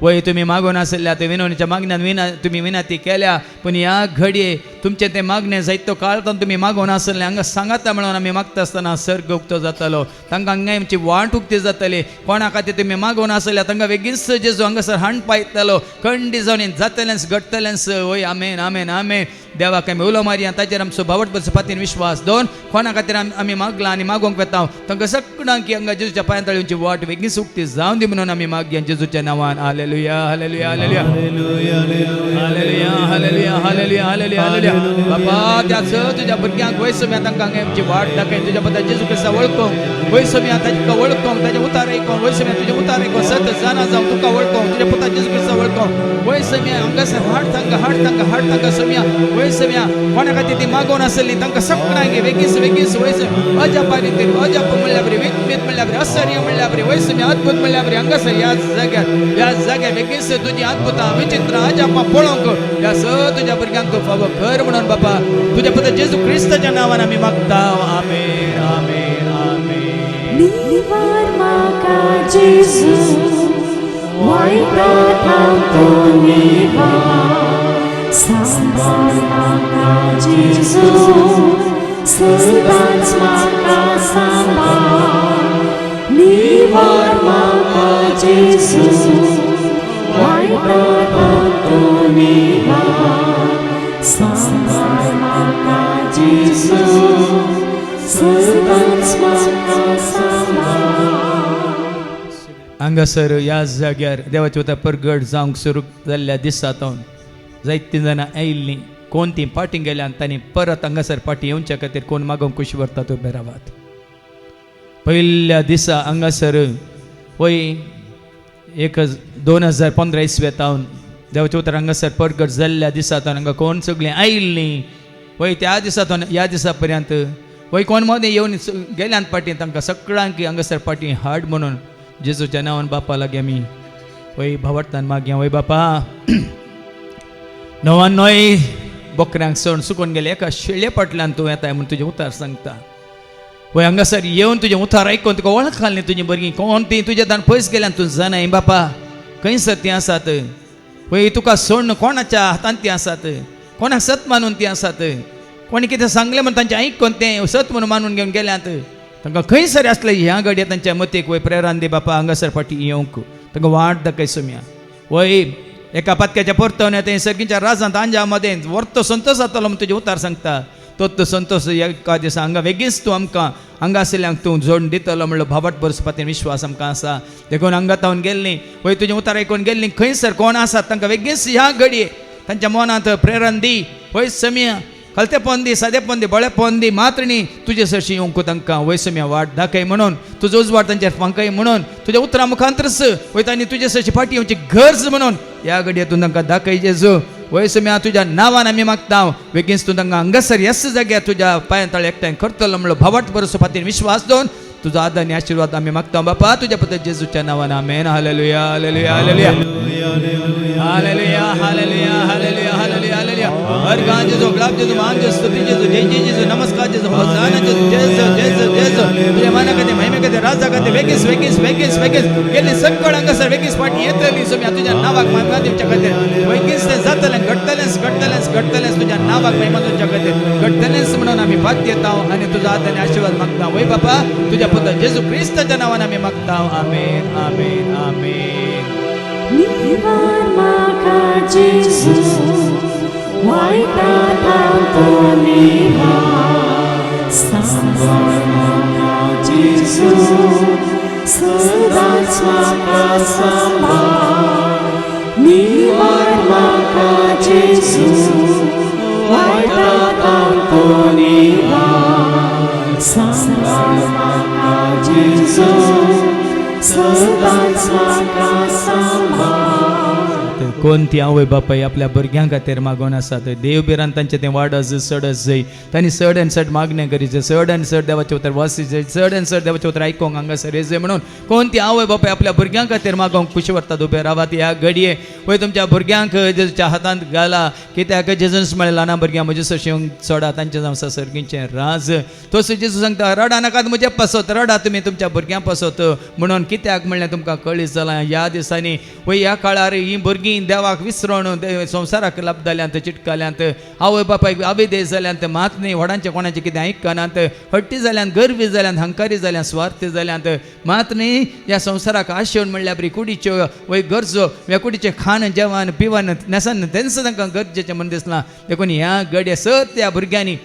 वय तुमी मागोवन आसल्या ते विनवणीच्या मागण्यान तुमी विनंती केल्या पूण ह्या घडये तुमचे ते मागणे जायतो काळ तो तुमी मागोवन आसले हांगा सांगाता म्हणून आमी मागता आसतना सर्ग उक्तो जातालो. तांकां हांगा आमची वाट उक्ती जातली. कोणा खातीर तुमी मागोवन आसल्या तांकां बेगीनच जेजू हांगासर हांड पायतलो खंडी जावन जातलेंच घडतलेंच. वय आमेन आमेन आमेन. देवाक आमी उलो मारया ताचेर आमचो भावट बसपातीन विश्वास दोन कोणा खातीर आमी मागला आनी मागोंक वेता तांकां सगळ्यांक की हांगा जेजूच्या पांयतळ्यांची वाट बेगीन सुक्ती जावन दी म्हणून आमी मागया जेजूच्या नांवान हालेलुया हालेलुया हालेलुया हालेलुया हालेलुया हालेलुया हालेलुया हालेलुया बापा त्याच तुज्या भुरग्यांक वयर सोम्या तांकां आमची वाट दाखय तुज्या बद्दल जेजू क्रिस्ता वळखोंक वयर सोम्या ताका वळखोंक ताचे उतार आयकोंक वयर सोम्या तुजे उतार आयकोंक सत जाणा जावं तुका वळखोंक तुज्या पुता जेजू क्रिस्ता वळखोंक वयर सोम्या हांगासर हाड तांकां सोम्या वयर सोम्या कोणा खातीर ती मागोवन आसली तांकां सगळ्यांक बेगीस बेगीस वयर अजापा रितीन अजाप म्हणल्या बरी विस्मित म्हणल्या बरी आश्चर्य म्हणल्या बरी वयर सोम्या अद्भुत म्हणल्या बरी हांगासर ह्या जाग्यार बेगीस तुजी अद्भुतां विचित्र अजापा पळोवंक ह्या स तुज्या भुरग्यांक फावो कर म्हणून बापा तुज्या पुता जेजू क्रिस्ताच्या नांवान आमी मागता आमेन आमेन आमेन निवार म्हाका जेजू वायटांतल्यान तो निवार सांबाळ म्हाका जेजू सदांच म्हाका सांबाळ निवार म्हाका जेजू वायटांतल्यान तो निवार सांबाळ म्हाका जेजू सदांच म्हाका सांबाळ हांगासर ह्या जाग्यार देवाचे वता परगट जावंक सुरू जाल्ल्या दिसांतून जायतीं जाणां आयिल्लीं कोण तीं पाटी गेल्यान तांणी परत हांगासर पाटी येवच्या खातीर कोण मागोवंक खुशी व्हरतात उबे रावात पयल्या दिसा हांगासर वय 2015 इसवेतावन देवाचे उतर हांगासर परगट जाल्ल्या दिसांतून हांगा कोण सगळीं आयिल्लीं वय त्या दिसांतून ह्या दिसा पर्यंत वय कोण मोदें येवन गेल्यान पाटी तांकां सगळ्यांक हांगासर पाटी हाड म्हणून जेजूच्या नांवान बापा लागीं आमी वय भावार्थान मागया वय बापा नवान्नोय बोकऱ्यांक सण सुकून गेले एका शेळये फाटल्यान तूं येताय म्हूण तुजें उतार सांगता वय हांगासर येवन तुजें उतार आयकून तुका वळख घालनी तुजी भुरगीं कोण ती तुजे दान पयस गेल्यान तूं जाणाय बापा खंयसर तीं आसात वय तुका सोडून कोणाच्या हातांत तीं आसात कोणाक सत मानून तीं आसात कोणी कितें सांगलें म्हूण तांचें आयकून तें सत म्हणून मानून घेवन गेल्यात तांकां खंयसर आसलें ह्या घडये तांच्या मतीक वय प्रेरण दी बापा हांगासर फाटी येवंक तांकां वाट दाखय सोम्या वय एका पत्क्याच्या परतवण्या थंय सर्गीच्या राजांत आंजा मदें वर्तो संतोश जातलो म्हूण तुजें उतार सांगता तो संतोश एका दिसा हांगा बेगीच तूं आमकां हांगा आशिल्ल्यांक तूं जोडून दितलो म्हणलो भावट बरसपातीन विश्वास आमकां आसा देखून हांगा तावन गेल्लीं वय तुजें उतार आयकून गेल्लीं खंयसर कोण आसात तांकां बेगीच ह्या घडये तांच्या मनांत प्रेरण दी वय सोम्या कलतेपण दी सादेपण दी बळेपण दी मात्र न्ही तुजे सरशी येवंक तांकां वय सोम्या वाट दाखय म्हणून तुजो उजवाड तांचेर फांकय म्हणून तुज्या उतरा मुखांतरच वय तांणी तुजे सरशी फाटी येवची गरज म्हणून ह्या घडयेतून तांकां दाखय जेजू वय सोम्या तुज्या नांवान आमी मागता बेगीन तूं तांकां हांगासर ह्याच जाग्यार तुज्या पांया तळे एकठांय करतलो म्हणलो भावट बरोसो फातीर विश्वास दवन तुजो आदर आनी आशिर्वाद आमी मागता बापा तुज्या पुत्र जेजूच्या नांवान आमेन हालेलुया हालेलुया हालेलुया हालेलुया हालेलुया हालेलुया हालेलुया हालेलुया हर गान जेजू ग्लाब जेजू मान जेजू स्तुति जेजू जय जय जेजू नमस्कार जेजू होसाना जेजू जेजू जेजू जेजू तुझ्या माना कदे महिमे कदे राजा कदे वेगीस वेगीस वेगीस वेगीस गेली सगळ हांगासर वेगीस फाटी येतली सोम्या तुज्या नांवाक महिमा दिवच्या खातीर वेगीस तें जातलें घडतलेंच घडतलेंच घडतलेंच तुज्या नांवाक महिमा दिवच्या खातीर घडतलेंच म्हणून आमी भात येता आनी तुजो आदर आनी आशिर्वाद मागता वय बापा तुज्या पुत्र जेजू क्रिस्ताच्या नांवान आमी मागता आमेन आमेन आमेन निवार म्हाका जेजू वायटांतल्यान तो निवार सांबाळ म्हाका जेजू सदांच म्हाका सांबाळ निवार म्हाका जेजू वायटांतल्यान तो निवार सांबाळ म्हाका जेजू सदांच म्हाका सांबाळ कोण ती आवय बापाय आपल्या भुरग्यां खातीर मागोवन आसात देव बिरान तांचें तें वाडस सडस जाय तांणी चड आनी चड मागणें करीचें चड आनी चड देवाचे उतर वासी जाय चड आनी चड देवाचे उतर आयकोंक हांगासर येजय म्हणून कोण ती आवय बापाय आपल्या भुरग्यां खातीर मागोवंक खुशी व्हरतात उबे रावात ह्या घडये वय तुमच्या भुरग्यांक जेजूच्या हातांत घाला कित्याक जेजूस म्हळ्यार ल्हान भुरग्यां म्हजे सरशी सोडा तांचें जावं सर्गीचें राज तोच जेजू सांगता रडा नाकात म्हजे पासत रडा तुमी तुमच्या भुरग्यां पासत म्हणून कित्याक म्हणल्यार तुमकां कळीत जालां ह्या दिसांनी वय ह्या काळार हीं भुरगीं देवाक विसरून संवसाराक लबदल्यांत चिटकल्यांत आवय बापायक अभिदेश जाल्यांत मात न्ही व्हडांचे कोणाचें कितें आयकनात हट्टी जाल्यांत गर्वी जाल्यांत हंकारी जाल्यांत स्वार्थी जाल्यांत मात न्ही ह्या संवसाराक आशेवन म्हणल्यार बरी कुडीच्यो वय गरजो ह्या कुडीचें खाण जेवण पिवण नेसन तेंच तांकां गरजेचें म्हण दिसना देखून ह्या घडये सत त्या भुरग्यांनी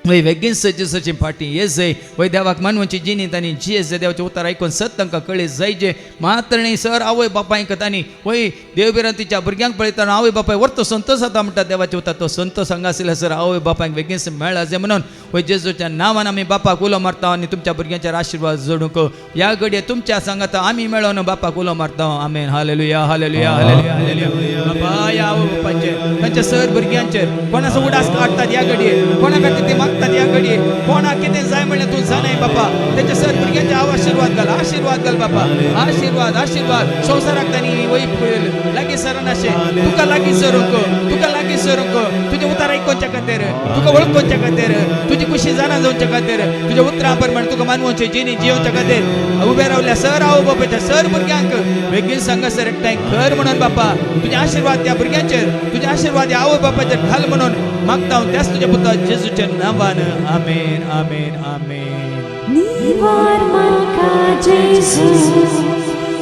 वय वेगीन सची फाटी येस जाय वय देवाक मानवाची जिणी तांणी जियेस जाय देवाचें उतर आयकून सत तांकां कळीत जायचे मात्र न्ही सर आवय बापायक तांणी वय देवबिरांतीच्या भुरग्यांक पळयतना आवय बापाय व्हरतो संतोश जाता म्हणटा देवाचें उतर तो संतोश हांगासरल्या सर आवय बापायक बेगीन मेळ्ळा जे म्हणून वय जेजूच्या नांवान आमी बापाक उलो मारता आनी तुमच्या भुरग्यांचेर आशिर्वाद जोडूंक ह्या घडये तुमच्या सांगात आमी मेळोन बापाक उलो मारता आमेन हालेलुया हालेलुया हालेलुया हालेलुया बापा या आवय बापायचे तांच्या सर भुरग्यांचेर कोणाचो उडास काडटात ह्या घडये कोणा खातीर ते मागतात ह्या घडये कोणाक कितें जाय म्हणल्यार तूं जाणाय बापा तेच्या सर भुरग्यांचे आशीर्वाद घाल बापा आशीर्वाद आशीर्वाद संवसाराक तांणी वय लागीं सरनाशे तुका लागीं सरूंक तुजें उतर आयकोवच्या खातीर तुका वळखोवच्या खातीर तुजी खुशी जाणा जावच्या खातीर तुज्या उतरां प्रमाणे तुका मानवाचे जिणी जियोवच्या खातीर उबे रावल्या सर आवय बापायच्या सर भुरग्यांक बेगीन सांगा सर एकठांय कर म्हणून बापा तुजे आशीर्वाद त्या भुरग्यांचेर तुजे आशीर्वाद ह्या आवय बापायचेर घाल म्हणून मागता हांव त्याच तुज्या पुता जेजूच्या नांवान आमेन आमेन आमेन निवार म्हाका जेजू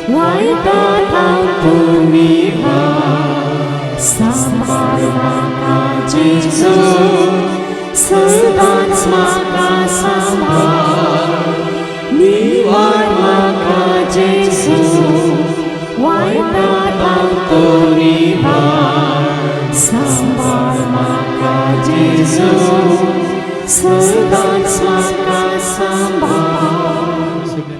वायटांत हांव तूं निवार सांबाळ म्हाका जेजू सदांच म्हाका सांबाळ निवार म्हाका जेजू वायटांत हांव तूं निवार सांबाळ म्हाका जेजू सदांच म्हाका सांबाळ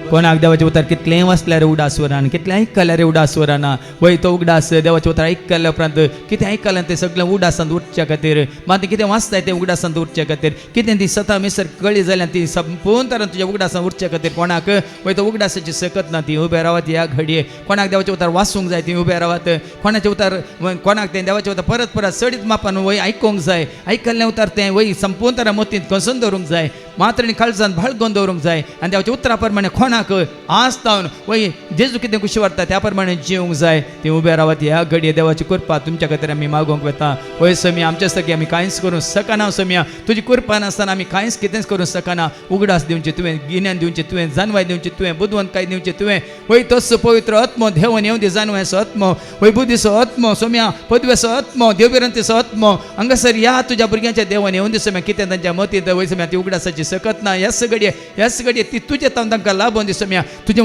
कोणाक देवाचें उतर कितलेंय वाचल्यार उडास वरान कितलें आयकल्यार उडास वराना वय तो उगडास देवाचें उतर आयकल्या उपरांत कितें आयकलां तें सगळें उडासांत उरच्या खातीर मात कितें वाचताय तें उगडासांत उरच्या खातीर कितें ती सता मिसर कळी जाल्यार ती संपूर्ण तरान तुज्या उगडासांत उरच्या खातीर कोणाक वय तो उगडासाची सकत ना ती उबे रावत ह्या घडये कोणाक देवाचें उतर वाचूंक जाय ती उबे रावत कोणाचें उतर कोणाक तें देवाचें उतर परत परत सडीत मापान वय आयकोंक जाय आयकल्लें उतर तें वय संपूर्ण तरान मतींत कसोन दवरूंक जाय मात्र आनी काळजांत बाळगून दवरूंक जाय आनी देवाच्या उतरा प्रमाणे कोणाक आस्तावन वय जेजू कितें खुशी वाडटा त्या प्रमाणे जिवंक जाय ती उबे रावत ह्या घडये देवाची कृपा तुमच्या खातीर आमी मागोवंक वेता वय समिया आमच्या सगळी आमी कांयच करूंक सकना समिया तुजी कृपा नासतना आमी कांयच कितेंच करूंक सकना उगडास दिवचें तुवें गिन्यान दिवचें तुवें जानवाय दिवचें तुवें बुदवंतकाय दिवचें तुवें वय तस्सो पवित्र आत्मो देवन येवन दी जानवायचो आत्मो वय बुद्धीचो आत्मो समिया पदवेचो आत्मो देवबिरांतीचो आत्मो हांगासर ह्या तुज्या भुरग्यांच्या देवन येवन दी समिया कितें तांच्या मतींत वय समिया ती उगडासाची सकत ना ह्याच घडये ती तुजें तांकां लाभोवन दी समिया तुजें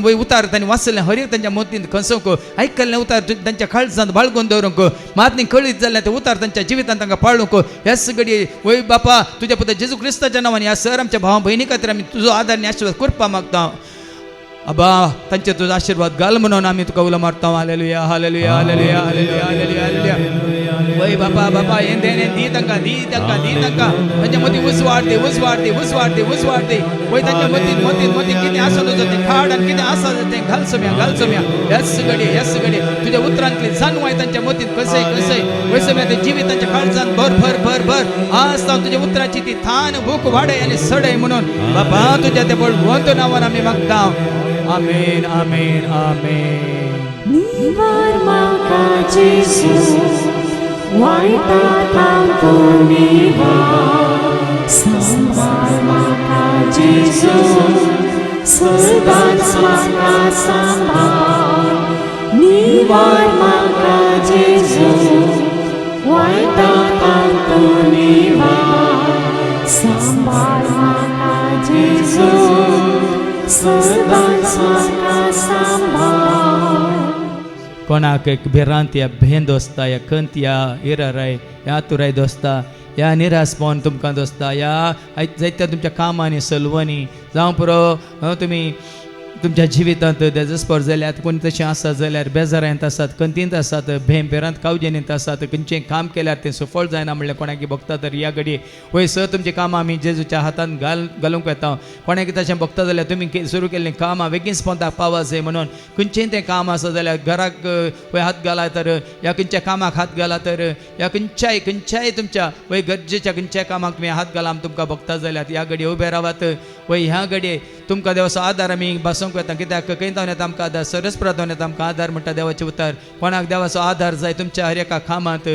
वय उतार तांणी वाचलें हर एक तांच्या मतींत खसोवंक आयकल्लें उतार तांच्या काळजांत बाळगून दवरूंक मातनी कळीत जाल्लें तें उतार तांच्या जिवितांत तांकां पाळूंक ह्याच घडये वय बापा तुज्या पुता जेजू क्रिस्ताच्या नांवान ह्या सर आमच्या भावा भयणी खातीर आमी तुजो आदार आनी आशिर्वाद करपा मागता अबा तांचे तुजो आशिर्वाद घाल म्हणून आमी तुका उलो मारता हालेलुया हालेलुया हालेलुया हालेलुया हालेलुया हालेलुया वय बापा बापा हें दी तांकां तांच्या मदीं उस वाडते वय तांच्या मतींत कितें आसा तें खाड आनी कितें आसा तें घाल सोम्या ह्याच घडये तुज्या उतरांतली जानवाय तांच्या मतींत कसय वय सोम्या तें जिवीत तांच्या काळजांत भर आज तांव तुज्या उतराची ती थान भूक वाडय आनी सडय म्हणून बापा तुज्या त्या बळवंत नांवान आमी मागता आमेन आमेन आमेन निवार म्हाका जेजू वायटांत हांव तूं निवार सांबाळ म्हाका जेजू सदांच म्हाका सांबाळ निवार म्हाका जेजू वायटांत हांव तूं निवार सांबाळ म्हाका जेजू सदांच म्हाका सांबाळ कोणाक एक भिरांत या भेन दोस्ता या खंत या इराराय या तुराय दोस्ता या निरासपण तुमकां दोस्ता या जायत्या तुमच्या कामांनी सलवनी जावं पुरो तुमी तुमच्या जिवितांत देजस्पर जाल्यात कोणी तशें आसा जाल्यार बेजारांत आसात खंतींत आसात भेरांत कावजेनींत आसात खंयचें काम केल्यार तें सफळ जायना म्हणल्यार कोणाक बघता तर ह्या घडये वय सर तुमचीं कामां आमी जेजूच्या हातान घालूंक येता कोणाक तशें बघता जाल्यार तुमी सुरू केल्लीं कामां बेगीन स्पोंताक पावत जाय म्हणून खंयचें तें काम आसा जाल्यार घराक वय हात घाला तर ह्या खंयच्या कामाक हात घाला तर ह्या खंयच्याय तुमच्या वय गरजेच्या खंयच्याय कामाक तुमी हात घाला तुमकां बघता जाल्यार ह्या घडये उबे रावात वय ह्या घडये तुमकां देवाचो आदार आमी बसोंक येता कित्याक कैतावन येता आमकां आदार सरस्प्रदावन येता आमकां आदार म्हणटा देवाचें उतर कोणाक देवाचो आदार जाय तुमच्या हर एका कामांत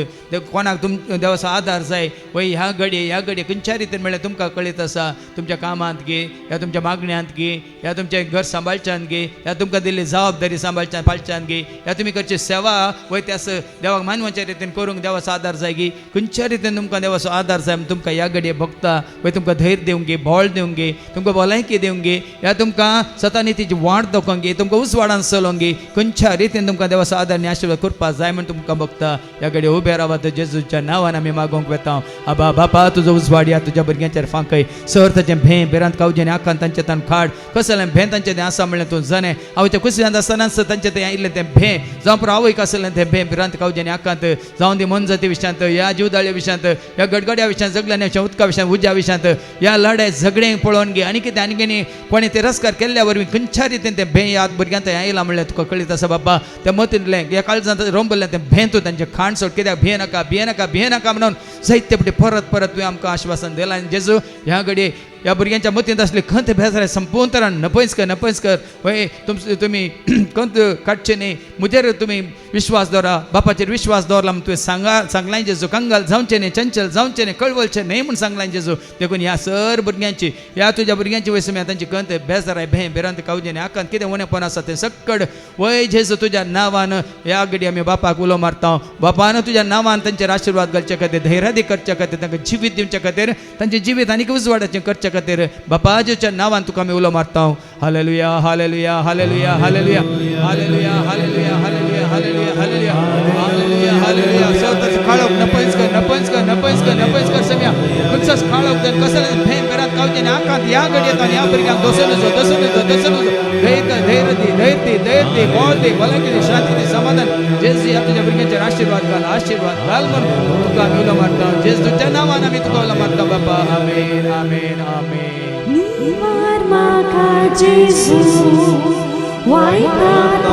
कोणाक देवाचो आदार जाय वय ह्या घडये खंयच्या रितीन म्हणल्यार तुमकां कळीत आसा तुमच्या कामांत घे या तुमच्या मागण्यांत घे या तुमचें घर सांबाळच्यान घे या तुमकां दिल्ली जबाबदारी सांबाळच्यान पाळच्यान घे या तुमी करची सेवा वय त्या देवाक मानवाच्या रितीन करूंक देवाचो आदार जाय गी खंयच्या रितीन तुमकां देवाचो आदार जाय तुमकां ह्या घडये भोगता वय तुमकां धैर्य दिवंक गे बोळ दिवंक गे तुमकां भलायकी दिवंक गे या तुमकां सतानितीची वाड दाखोवंक गे तुमकां उसवाडान चलोवंक गे खंयच्या रितीन तुमकां देवाचो आदार आनी आशिर्वाद करपाक जाय म्हण तुमकां भोगता ह्या घडये उबे रावात जेजूच्या नांवान आमी मागोवंक वेता आबा बापा तुजो उजवाड या तुज्या भुरग्यांचेर फांकय सर ताचें भें बेरांत कावजें आखान तांचे तान खाड कसलें भें तांचें तें आसा म्हणलें तूं जाणें हांव त्या कुसऱ्यांत आसतना तांचें तें आयिल्लें तें भें जावं पुरो आवयक आसलें तें भें बेरांत कावजें आखांत जावं ती मनजती विशयांत ह्या जीवदाळ्या विशयांत ह्या गडगड्या विशयांत जगल्याच्या विशयांत उदका विशयांत उज्या विशयांत ह्या लढाय झगडें पळोवन घे आनी कितें कोणी तिरस्कार केल्ल्या वरवीं खंयच्या रितीन तें भें ह्या भुरग्यांत आयलां म्हणल्यार तुका कळीत आसा बाबा त्या मतींतलें ह्या काळजांत रोंबल्लें तें भें तूं तांचें खाण सोड कित्याक भिये नाका म्हणून जायते फावटी परत तुवें आमकां आश्वासन दिलां आनी जेजू ह्या घडये ह्या भुरग्यांच्या मतींत असले खंत बेजाराय संपूर्ण तरान नपयस कर वय तुमी खंत काडचे न्ही म्हजेर तुमी विश्वास दवरा बापाचेर विश्वास दवरला म्हूण तुवें सांगलां जेजू कंगाल जावचें न्ही चंचल जावचें न्ही कळवळचें न्ही म्हूण सांगलां जेजू देखून ह्या सर भुरग्यांची ह्या तुज्या भुरग्यांची वयस तांची खंत बेजाराय भें बेरांत कावजें न्ही आकांत कितें उणेंपण आसा तें सक्कड वय जेजू तुज्या नांवान ह्या घडी आमी बापाक उलो मारता बापान तुज्या नांवान तांचेर आशिर्वाद घालचे खातीर धैर्यादी करचे खातीर तांकां जिवीत दिवचे खातीर तांचें जिवीत आनीक उजवाडाचें करचे खातीर बापाच्या नांवान तुका आमी उलो मारता हालेलुया हालेलुया हालेलुया हालेलुया हालेलुया हालेलुया हालेलुया हालेलुया हालेलुया हालेलुया हालेलुया स्वतःच खाळोक नपयस कर सम्या खंयचोच खाळोक जर कसलें भें बेरांत कावजें आकांत ह्या घडयेंत आनी ह्या भुरग्यांक दसोन धैर्य दी बोळ दी भलायकी दी शांती दी समाधान जेजू ह्या तुज्या भुरग्यांचेर आशिर्वाद घाल म्हणून तुका आमी उलो मारता जेजूच्या नांवान आमी तुका उलो मारता बापा आमेन आमेन आमेन निवार म्हाका जेजू वायटांत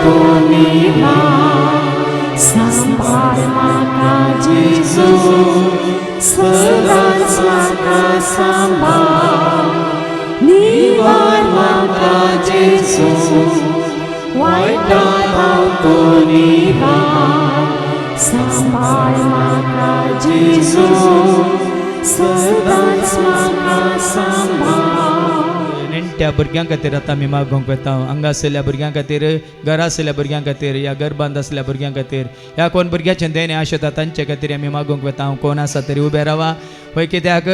तूं निवार सांबाळ म्हाका जेजू सदांच म्हाका सांबाळ निवार म्हाका जेजू वायटांत तूं निवार सांबाळ म्हाका जेजू सदांच म्हाका सांबाळ नेणट्या भुरग्यां खातीर आतां आमी मागोवंक वेता हांगा आशिल्ल्या भुरग्यां खातीर घरा आशिल्ल्या भुरग्यां खातीर या गर्भांत आसलेल्या भुरग्यां खातीर ह्या कोण भुरग्याचें देणे आशेता तांचे खातीर आमी मागोवंक वेता हांव कोण आसा तरी उबे रावा पळय कित्याक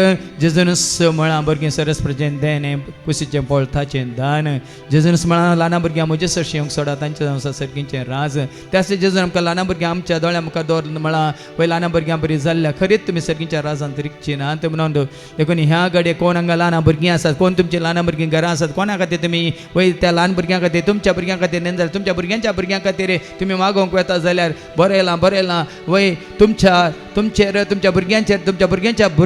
जेजूनस मळां भुरगीं सरस्प्रजेन देणे कुशीचें पोळथाचें दान जेजूनस मळां ल्हान भुरग्यां म्हजे सरशी येवंक सोडा तांचे संवसार सर्गीचें राज त्याच जेजून आमकां ल्हान भुरग्यां आमच्या दोळ्या मुखार दवर मळां पळय ल्हान भुरग्यां बरी जाल्ल्या खरीच तुमी सर्गीच्या राजांत रिकची नात म्हणून देखून ह्या घडये कोण हांगा ल्हान भुरगीं आसात कोण तुमची ल्हान भुरगीं घरां आसात कोणा खातीर तुमी वय त्या ल्हान भुरग्यां खातीर तुमच्या भुरग्यां खातीर न्ही जाल्यार तुमच्या भुरग्यांच्या खातीर तुमी मागोवंक वेता जाल्यार बरें वय तुमच्या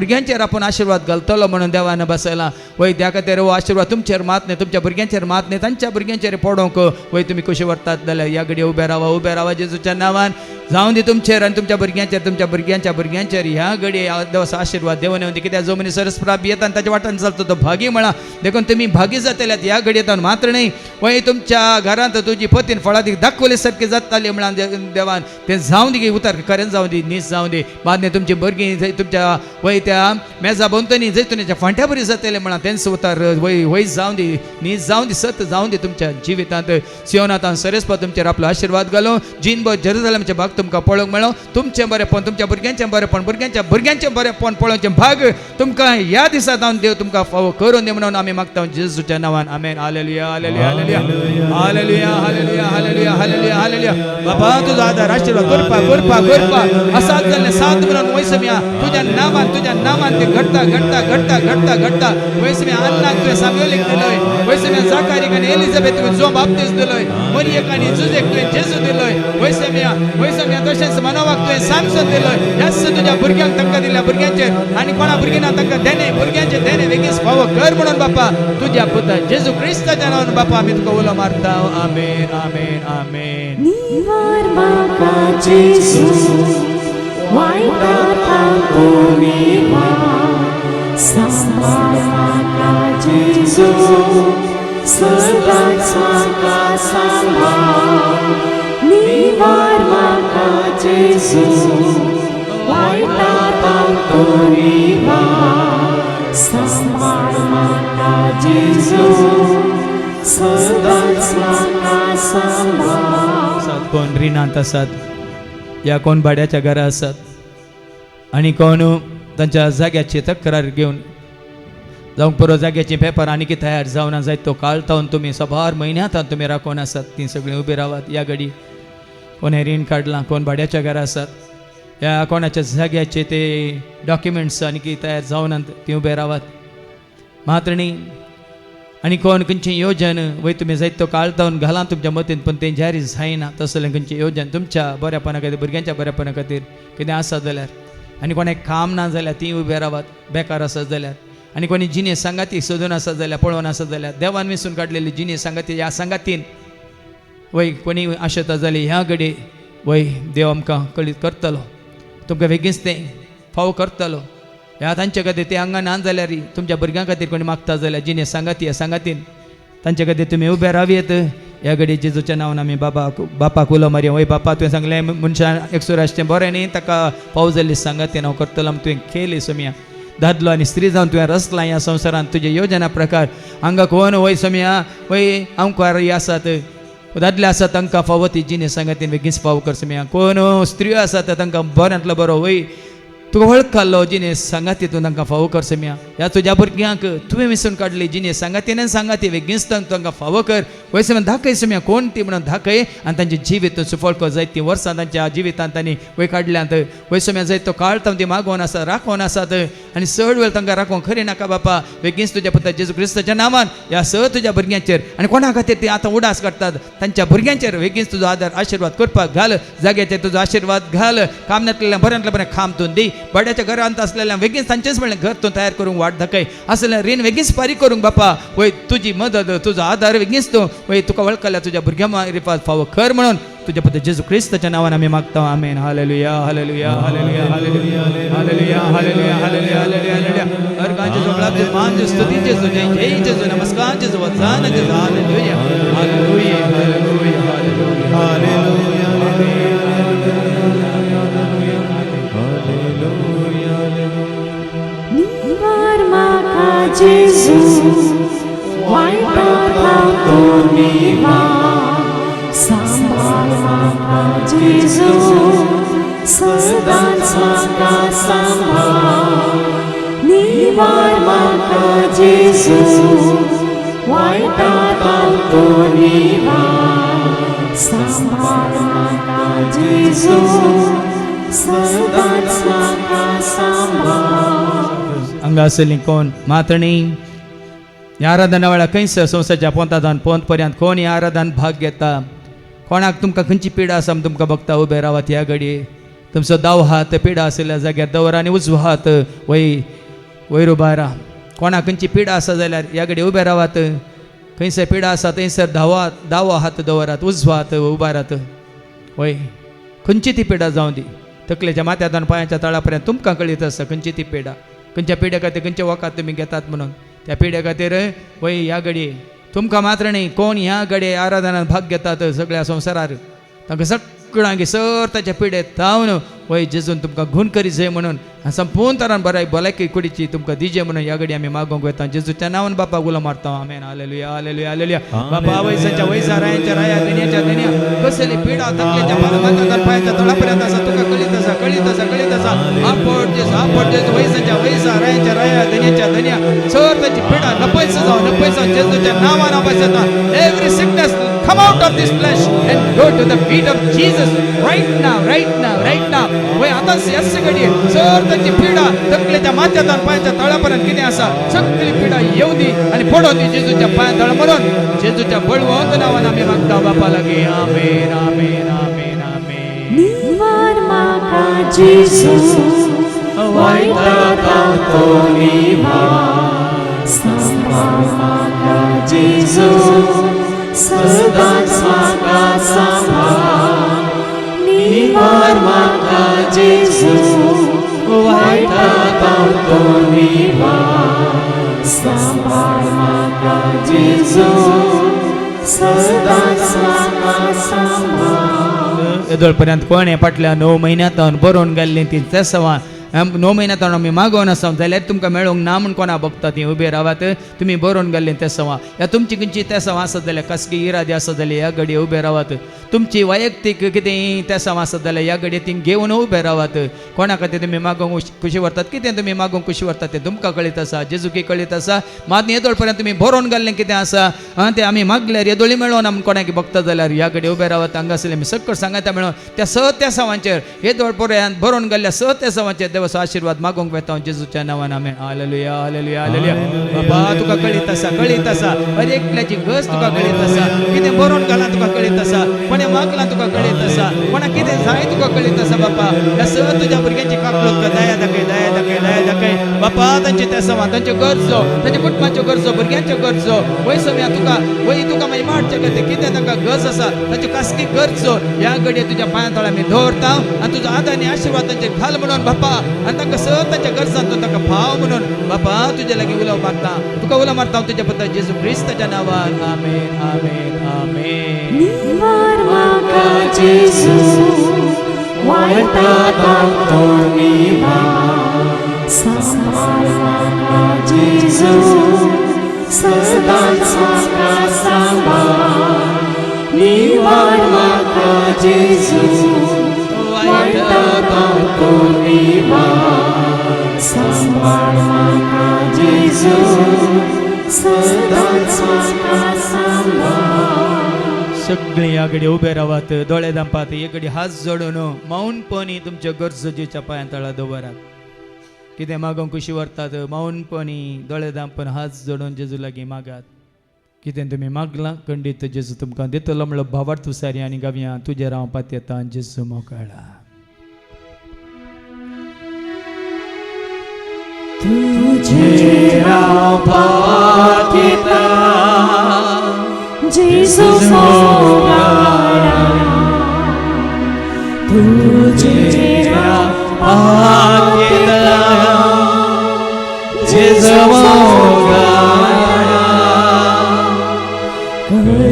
भुरग्यांचेर आपूण आशिर्वाद घालतलो म्हणून देवान बसयला वय त्या खातीर हो आशिर्वाद तुमचेर मात न्ही तुमच्या भुरग्यांचेर मात न्ही तांच्या भुरग्यांचेर पडोवंक वय तुमी कशी व्हरतात जाल्यार ह्या घडये उबे रावा जेजूच्या नांवान जावं दी तुमचेर आनी तुमच्या भुरग्यांचेर ह्या घडये देवाचो आशिर्वाद देवन येवन कित्याक जो मनीस सरस्प्राप येता आनी ताच्या वाटान चलता तो भागी म्हणा देखून तुमी भागी जातल्यात ह्या घडयेंत मात्र न्ही वय तुमच्या घरांत तुजी पतीन फळादीक दाखोवले सारकी जाताली म्हणून देवान तें जावं दी उतार खरें जावं दी नीस जावं दी बादने तुमची भुरगीं तुमच्या वय त्या मेजा भोंवतणी जैतुनाच्या फांट्या बरी जातले म्हणा तेंच उतार वय जावं दी नीस जावं दी सत जावं दी तुमच्या जिवितांत सियोनांत सरस्पा तुमचेर आपलो आशिर्वाद घालो जिनभर जेरुसलेमाचे भाग तुमकां पळोवंक मेळो तुमचें बरेंपण तुमच्या भुरग्यांचें बरेंपण भुरग्यांचें बरेंपण पळोवचें भाग तुमकां ह्या दिसा जावन देव तुमकां फावो करून दी म्हणून आमी मागता जेजूच्या नांवान आमेन हालेलुया हालेलुया हालेलुया हालेलुया हालेलुया हालेलुया हालेलुया हालेलुया बाबा तुजो आदार आशिर्वाद करपा असाच जाल्लें सात म्हणून वयसम्या तुज्या नांवान ते घडटा वयसम्या अन्नाक तुवें सामुएलीक दिलोय वयसम्या जाकारीक आनी एलिझाबेथ तुवें जो बाप्तीस दिलोय मरियेक आनी जुजेक तुवें जेजू दिलोय वयसम्या तशेंच मनोवाक तुवें सामसन दिलोय ह्याच तुज्या भुरग्यांक तांकां दिल्या भुरग्यांचेर आनी कोणा भुरगीं ना तांकां देणे भुरग्यांचे देणे वेगळीच फावो कर म्हणून बापा तुज्या पुता जेजू क्रिस्ताच्या नांवान बापा आमी तुका उलो मारता आमेन आमेन आमेन निवार म्हाका जेजू वायटांत तूं निवार सांबाळ म्हाका जेजू सदांच म्हाका सांबाळ निवार म्हाका जेजू वायटांत तो निवार सांबाळ म्हाका जेजू सदांच म्हाका सांबाळ आसात कोण रिणांत आसात या कोण भाड्याच्या घरा आसात आनी कोण तांच्या जाग्याची तक्रार घेवन जावंक पुरो जाग्याची पेपर आनी की तयार जावना जायत तो काळतावन तुमी सभार म्हयन्यांत तुमी राखून आसात ती सगळीं उबी रावात या घडी कोणें रीण काडलां कोण भाड्याच्या घरा आसात या कोणाच्या जाग्याचे ते डॉक्युमेंट्स आनी की तयार जावनात ती उबे रावात मात्रणी आनी कोण खंयचें योजन वय तुमी जायत तो काळतावन घाला तुमच्या मतीन पण तें जारी जायना तसलें खंयचें योजन तुमच्या बऱ्यापणा खातीर भुरग्यांच्या बऱ्यापणा खातीर कितें आसा जाल्यार आनी कोणाक काम ना जाल्यार ती उबे रावात बेकार आसत जाल्यार आनी कोणी जिने सांगाती सोदून आसत जाल्यार पळोवन आसत जाल्यार देवान विसून काडलेली जिने सांगाती ह्या सांगातीन वय कोणी आशेता जाल्यार ह्या घडी वय देव आमकां कळीत करतलो तुमकां बेगीच तें फाव करतलो ह्या तांचे खातीर ते हांगा ना जाल्यार तुमच्या भुरग्यां खातीर कोणी मागता जाल्यार जिने सांगाती ह्या सांगातीन तांचे खातीर तुमी उबे रावयेत ह्या घडी जेजूच्या नांवान आमी बापाक उलो मारया वय बापा तुवें सांगलें मनशान एकसुराचें बरें न्ही ताका फाव जाल्ली सांगातीन हांव करतलो आमी तुवें केली सोम्या दादलो आनी स्त्री जावन तुवें रचला ह्या संवसारांत तुजे योजना प्रकार हांगा कोण वय सोम्या वय आमकां आसात दादले आसात तांकां फावो ती जिने सांगातीन बेगीच फाव कर सोम्या कोण स्त्रियो आसात तांकां बऱ्यांतलो बरो वय तुका वळखलो जिने सांगातीतून तांकां फावो कर सोम्या ह्या तुज्या भुरग्यांक तुवें विसरून काडली जिने सांगातीन सांगाती बेगीच तांकां फावो कर वय सोम्या दाखय सोम्या कोण ती म्हणून दाखय आनी तांचे जिवीत सुफळ कर जायत ती वर्सां तांच्या जिवितांत तांणी वय काडल्यांत वय सोम्या जायत तो काळटा ती मागोवन आसा राखोवन आसात आनी चड वेळ तांकां राखोवंक खरें नाका बापा बेगीच तुज्या पुता जेजू क्रिस्ताच्या नांवान ह्या स तुज्या भुरग्यांचेर आनी कोणा खातीर ती आतां उडास काडटात तांच्या भुरग्यांचेर बेगीच तुजो आदार आशिर्वाद करपाक घाल जाग्याचेर तुजो आशिर्वाद घाल कामनांतलें बऱ्यांतलें बरें काम तूं दी भाड्याच्या घरांत असलेल्या बेगीच तांचेच म्हणलें घर तूं तयार करूंक वाट दाखय असलें रीण बेगीच फारीक करूंक बापा वय तुजी मदत तुजो आदार बेगीच तूं वय तुका वळखल्या तुज्या भुरग्यां रिपात फावो कर म्हणून तुज्या पुत्र जेजू क्रिस्ताच्या नांवान आमी मागता आमेन हालेलुया हालेलुया हालेलुया हालेलुया हालेलुया हालेलुया हालेलुया हालेलुया हर कांचे जोगळाचे मान जे स्तुती जेजू जय जेजू नमस्कार जेजू वचन जेजू हालेलुया हालेलुया हालेलुया हालेलुया निवार म्हाका जेजू वायटांत तो निवार सांबाळ म्हाका जेजू सदांच म्हाका सांबाळ निवार म्हाका जेजू वायटांत तो निवार सांबाळ म्हाका जेजू सदांच म्हाका सांबाळ हांगा आसली कोण मातणी ह्या आराधना वेळार खंयसर संवसाच्या पोंतान पोंत पर्यंत कोण ह्या आराधन भाग घेता कोणाक तुमकां खंयची पिडा आसा तुमकां बघता उबे रावात ह्या घडये तुमचो दाव हात पिडा आशिल्ल्या जाग्यार दवर आनी उजवो हात वयर उबा राव कोणाक खंयची पिडा आसा जाल्यार ह्या घडये उबे रावात खंयसर पिडा आसा थंयसर दावो हात दवरात उजवो हात उबा रात वय खंयची ती पिडा जावं दी तकलेच्या माथ्यान पांयाच्या तळा पर्यंत तुमकां कळीत आसा खंयची ती पिडा खंयच्या पिड्या खातीर खंयच्या वखात तुमी घेतात म्हणून त्या पिड्या खातीर वय ह्या घडये तुमकां मात्र न्ही कोण ह्या घडये आराधनांत भाग घेतात सगळ्या संवसारार तांकां सगळ्यांक सर ताच्या पिड्यात तावन वय जेजून तुमकां घूण करी जाय म्हणून संपूर्ण तरान बराय भलायकी कुडीची तुमकां दिजे म्हणून ह्या घडी आमी मागोंक वयता जेजूच्या नांवान बापा उलो मारता आमेन हालेलुया हालेलुया हालेलुया बापा वयसाच्या वयसा रायांच्या राया दुनियाच्या दुनिया कसली पिडा तकलेच्या पालमांतल्यान पांयाच्या तळापर्यंत आसा तुका कळीत आसा कळीत आसा कळीत आसा आपट जेजू वयसाच्या वयसा रायांच्या राया दुनियाच्या दुनिया सर ताची पिडा नपयस जावं जेजूच्या नांवान आवाज येता every sickness come out of this flesh and go to the feet of Jesus right now वय आता याच घडी सर ताची पिडा तकलेच्या माथ्यातून पांयाच्या तळापर्यंत कितें आसा सगळी पिडा येऊ दी आनी पडों दी जेजूच्या पांया तळ म्हणून जेजूच्या बळवंत नांवान आमी मागता बापा लागीं आमेन आमेन आमेन आमेन निवार म्हाका जेजू वायटांत तो निवार सांबाळ म्हाका जेजू सदांच म्हाका सांबाळ निवार म्हाका जेजू वायटांत तो निवार सांभाळ म्हाका जेजू सदांच म्हाका सांभाळ. येदोळपर्यंत कोण हे फाटल्या 9 म्हयन्यांत बरोवन गेल्लीं ती तेसवां 9 म्हयन्यांत आमी मागोवन आसा जाल्यार तुमकां मेळोंक ना म्हूण कोणा बघता ती उबे रावात. तुमी बरोवन गेल्लीं तेसवां या तुमची खंयची तेसवां आसत जाल्यार कसली इरादी आसत जाल्यार ह्या घडये उबे रावात. तुमची वैयक्तीक कितें तेसवां आसत जाल्यार ह्या घडये ती घेवन उबे रावात. कोणा खातीर तुमी मागोंक खुशी व्हरतात, कितें तुमी मागोंक खुशी व्हरतात तें तुमकां कळीत आसा, जेजूकी कळीत आसा. मात येदोळ पर्यंत तुमी बरोवन गेल्लें कितें आसा तें आमी मागल्यार येदोळी मेळोन आमी कोणाक बघता जाल्यार ह्या घडये उबे रावात. हांगासरले आमी सकट सांगाता मेळोन त्या स तेसवांचेर येदोळ पर्यंत बरोवन गेल्ल्या स तेसवांचेर देवाचो आशीर्वाद मागोंक वेता जेजूच्या नांवान आमेन. हालेलुया हालेलुया हालेलुया. बाबा तुका कळीत आसा हर एकल्याची गज तुका कळीत आसा. कितें बरोवन घाला तुका कळीत आसा, कोणें मागलां तुका कळीत आसा, कोणाक कितें जाय तुका कळीत आसा. बापा ह्या स तुज्या भुरग्यांची काकलो दया दाखय दया दाखय दया दाखय. बापा तांची तेसवां तांच्यो गरजो तांच्या कुटुंबाच्यो गरजो भुरग्यांच्यो गरजो वय सम्या तुका वय तुका मागीर माडचें खातीर कितें तांकां गरज आसा तांच्यो खासगी गरजो ह्या घडये तुज्या पांया तळा आमी दवरता आनी तुजो आदार आनी आशिर्वाद तांचेर घाल म्हणून बापा. आनी तांकां सत तांच्या गरजांतून तांकां भाव म्हणून बापा तुजे लागीं उलोव मारता. तुका उलो मारता हांव तुज्या पुत्र जेजू क्रिस्ताच्या नांवान आमेन आमेन आमेन. निवार म्हाका जेजू वायटांत निवार सांभाळ म्हाका जेजू सदांच म्हाका सांभाळ. निवार म्हाका जेजू वायटांत निवार सांभाळ म्हाका जेजू सदांच म्हाका सांभाळ. सगळीं ह्या घडी उबे रावात, दोळे दांपात, एक घडी हात जोडून मौनपणी तुमच्यो गरजो जेच्या पांया तळा दवरात. कितें मागोंक खुशी व्हरतात मौनपणी दोळे दांपन हात जोडून जेजू लागीं मागात. कितें तुमी मागलां खंडीत जेजू तुमकां दितलो म्हणलो भावार्थ तुसारी आनी गावया तुजे रावपात येता जेजू मोकळा. तुझे रावपाक येता जेजू मोकळा. तुझे रावपाक येता जेजू मोकळा.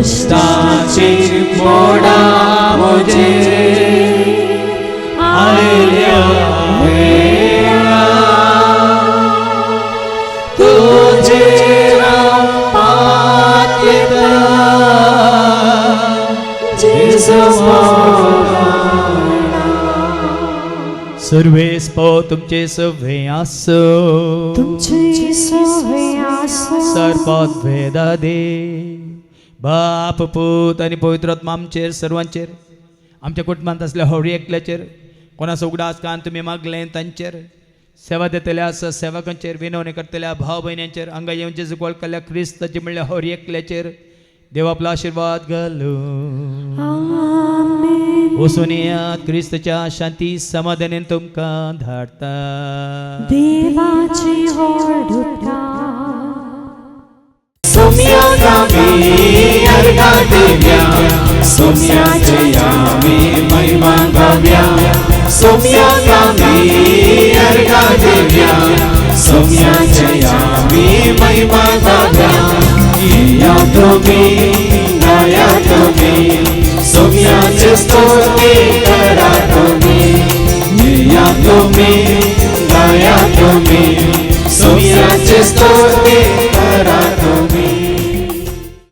कश्टाची मोडा म्हजे आयल्या वेळा तुझे रावपाक येता जेजू मोकळा. सर्वेस्पो तुमचे सवे आसो तुमची सवे आसो सर्पात भेदा दे. बाप पूत आनी पवित्र आत्मा आमचेर सर्वांचेर आमच्या कुटुंबांत असल्या हवरी एकल्याचेर कोणाचो उगडास कान तुमी मागलें तांचेर सेवा दितल्या आसा सेवकांचेर विनवणी करतल्या भाव भयण्यांचेर हांगा येवन जेजू वळखल्या क्रिस्ताची म्हणल्या हवरी एकल्याचेर देव आपलो आशीर्वाद घालूं. वचून येयात क्रिस्ताच्या शांती समाधानान तुमकां धाडटा. देवाची व्हडुता सोम्या गावी अर्घा देव्या सोम्याचे आमी महिमा गाव्या. सोम्या गावी अर्घा देव्या सोम्याचे आमी महिमा गाव्या. या तुम्ही गाया तुम्ही सोम्याचे स्तुती करा तुम्ही. या तुम्ही गाया तुम्ही